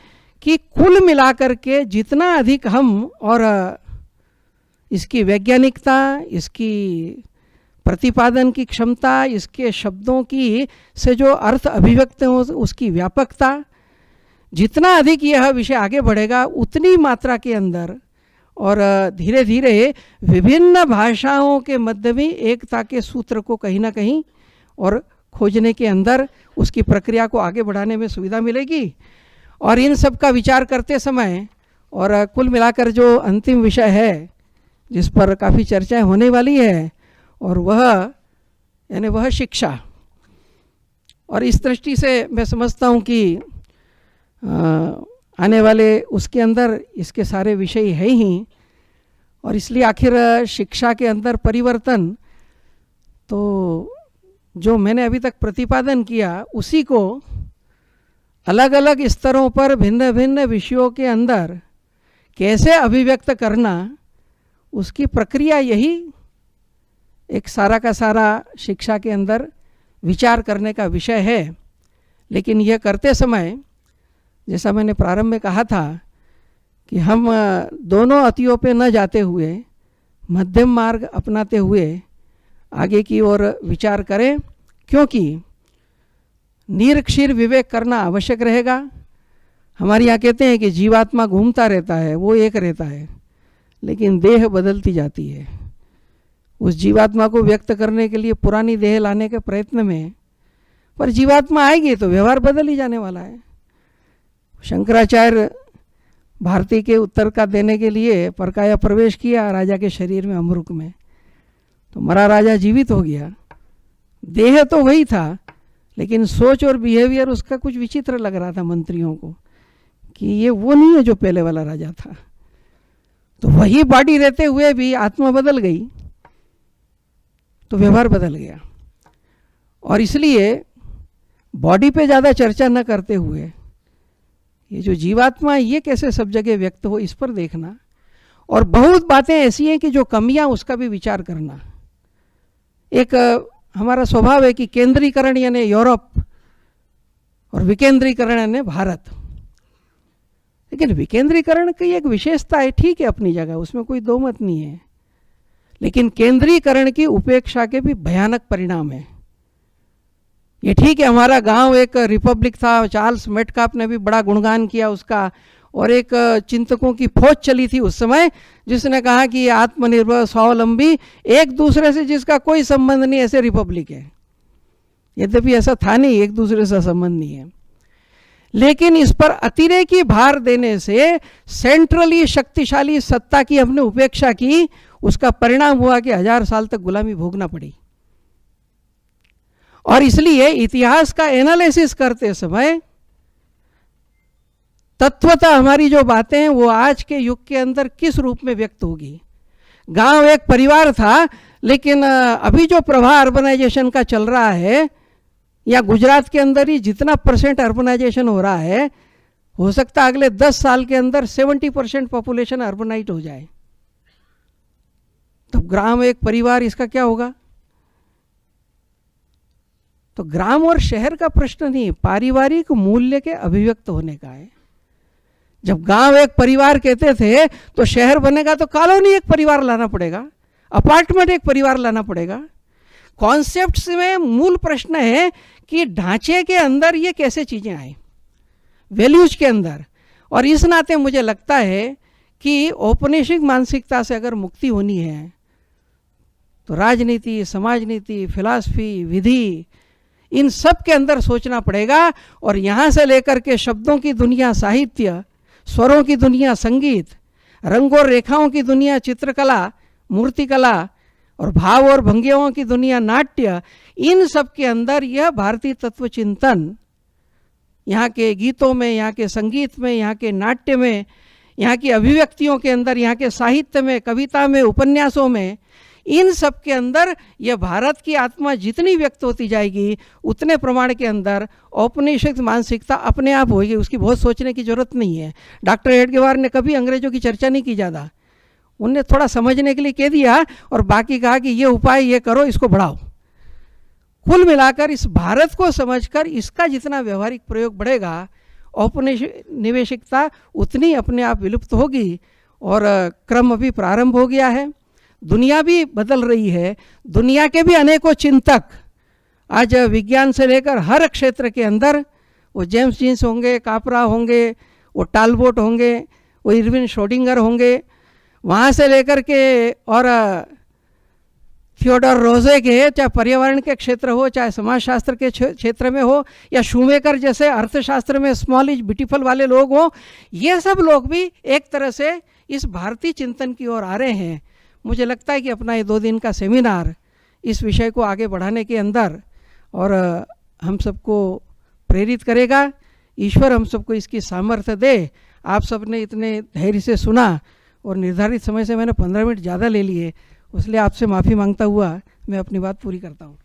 Speaker 1: कि कुल मिलाकर के जितना अधिक हम और इसकी वैज्ञानिकता, इसकी प्रतिपादन की क्षमता, इसके शब्दों की से जो अर्थ अभिव्यक्त हो उसकी व्यापकता, जितना अधिक यह विषय आगे बढ़ेगा उतनी मात्रा के अंदर और धीरे धीरे विभिन्न भाषाओं के मध्य में एकता के सूत्र को कहीं ना कहीं और खोजने के अंदर उसकी प्रक्रिया को आगे बढ़ाने में सुविधा मिलेगी। और इन सब का विचार करते समय और कुल मिलाकर जो अंतिम विषय है जिस पर काफ़ी चर्चाएं होने वाली है, और वह शिक्षा। और इस दृष्टि से मैं समझता हूँ कि आने वाले उसके अंदर इसके सारे विषय है ही। और इसलिए आखिर शिक्षा के अंदर परिवर्तन, तो जो मैंने अभी तक प्रतिपादन किया उसी को अलग अलग स्तरों पर भिन्न भिन्न विषयों के अंदर कैसे अभिव्यक्त करना, उसकी प्रक्रिया यही एक सारा का सारा शिक्षा के अंदर विचार करने का विषय है। लेकिन यह करते समय जैसा मैंने प्रारंभ में कहा था कि हम दोनों अतियों पे न जाते हुए मध्यम मार्ग अपनाते हुए आगे की ओर विचार करें, क्योंकि निरक्षीर विवेक करना आवश्यक रहेगा। हमारे यहाँ कहते हैं कि जीवात्मा घूमता रहता है, वो एक रहता है, लेकिन देह बदलती जाती है। उस जीवात्मा को व्यक्त करने के लिए पुरानी देह लाने के प्रयत्न में, पर जीवात्मा आएगी तो व्यवहार बदल ही जाने वाला है। शंकराचार्य भारती के उत्तर का देने के लिए परकाया प्रवेश किया राजा के शरीर में अमरुक में, तो मरा राजा जीवित हो गया। देह तो वही था, लेकिन सोच और बिहेवियर उसका कुछ विचित्र लग रहा था मंत्रियों को कि ये वो नहीं है जो पहले वाला राजा था। तो वही बॉडी रहते हुए भी आत्मा बदल गई, तो व्यवहार बदल गया। और इसलिए बॉडी पे ज़्यादा चर्चा न करते हुए ये जो जीवात्मा ये कैसे सब जगह व्यक्त हो, इस पर देखना। और बहुत बातें ऐसी हैं कि जो कमियां, उसका भी विचार करना। एक हमारा स्वभाव है कि केंद्रीकरण यानी यूरोप और विकेंद्रीकरण यानी भारत। लेकिन विकेंद्रीकरण की एक विशेषता है, ठीक है अपनी जगह, उसमें कोई दो मत नहीं है। लेकिन केंद्रीकरण की उपेक्षा के भी भयानक परिणाम है। ये ठीक है हमारा गांव एक रिपब्लिक था, चार्ल्स मेटकाप ने भी बड़ा गुणगान किया उसका, और एक चिंतकों की फौज चली थी उस समय, जिसने कहा कि आत्मनिर्भर स्वावलंबी एक दूसरे से जिसका कोई संबंध नहीं ऐसे रिपब्लिक है। यद्यपि ऐसा था नहीं, एक दूसरे से संबंध नहीं है, लेकिन इस पर अतिरेकी भार देने से सेंट्रली शक्तिशाली सत्ता की हमने उपेक्षा की, उसका परिणाम हुआ कि 1000 साल तक गुलामी भोगना पड़ी। और इसलिए इतिहास का एनालिसिस करते समय तत्वतः हमारी जो बातें हैं वो आज के युग के अंदर किस रूप में व्यक्त होगी। गांव एक परिवार था, लेकिन अभी जो प्रवाह अर्बनाइजेशन का चल रहा है, या गुजरात के अंदर ही जितना % अर्बनाइजेशन हो रहा है, हो सकता है अगले 10 साल के अंदर 70% पॉपुलेशन अर्बनाइज हो जाए। तो ग्राम एक परिवार, इसका क्या होगा? तो ग्राम और शहर का प्रश्न नहीं, पारिवारिक मूल्य के अभिव्यक्त होने का है। जब गांव एक परिवार कहते थे, तो शहर बनेगा तो कॉलोनी एक परिवार लाना पड़ेगा, अपार्टमेंट एक परिवार लाना पड़ेगा। कॉन्सेप्ट्स में मूल प्रश्न है कि ढांचे के अंदर ये कैसे चीज़ें आए, वैल्यूज के अंदर। और इस नाते मुझे लगता है कि औपनिवेशिक मानसिकता से अगर मुक्ति होनी है तो राजनीति, समाजनीति, फिलॉसफी, विधि, इन सब के अंदर सोचना पड़ेगा। और यहाँ से लेकर के शब्दों की दुनिया साहित्य, स्वरों की दुनिया संगीत, रंगों और रेखाओं की दुनिया चित्रकला, मूर्तिकला, और भाव और भंगिमाओं की दुनिया नाट्य, इन सब के अंदर यह भारतीय तत्व चिंतन, यहाँ के गीतों में, यहाँ के संगीत में, यहाँ के नाट्य में, यहाँ की अभिव्यक्तियों के अंदर, यहाँ के साहित्य में, कविता में, उपन्यासों में, इन सब के अंदर यह भारत की आत्मा जितनी व्यक्त होती जाएगी, उतने प्रमाण के अंदर औपनिवेशिक मानसिकता अपने आप होगी। उसकी बहुत सोचने की जरूरत नहीं है। डॉक्टर हेडगेवार ने कभी अंग्रेजों की चर्चा नहीं की ज़्यादा, उनने थोड़ा समझने के लिए कह दिया और बाकी कहा कि ये उपाय ये करो, इसको बढ़ाओ। कुल मिलाकर इस भारत को समझकर इसका जितना व्यवहारिक प्रयोग बढ़ेगा, औपनिवेशिकता उतनी अपने आप विलुप्त होगी। और क्रम अभी प्रारंभ हो गया है, दुनिया भी बदल रही है। दुनिया के भी अनेकों चिंतक आज विज्ञान से लेकर हर क्षेत्र के अंदर, वो जेम्स जीन्स होंगे, कापरा होंगे, वो टालबोट होंगे, वो इरविन श्रोडिंगर होंगे, वहाँ से लेकर के और थियोडोर रोजे के, चाहे पर्यावरण के क्षेत्र हो, चाहे समाजशास्त्र के क्षेत्र में हो, या शूमेकर जैसे अर्थशास्त्र में स्मॉल इज ब्यूटीफुल वाले लोग हों, ये सब लोग भी एक तरह से इस भारतीय चिंतन की ओर आ रहे हैं। मुझे लगता है कि अपना ये 2 दिन का सेमिनार इस विषय को आगे बढ़ाने के अंदर और हम सबको प्रेरित करेगा। ईश्वर हम सबको इसकी सामर्थ्य दे। आप सबने इतने धैर्य से सुना और निर्धारित समय से मैंने 15 मिनट ज़्यादा ले लिए, इसलिए आपसे माफ़ी मांगता हुआ मैं अपनी बात पूरी करता हूँ।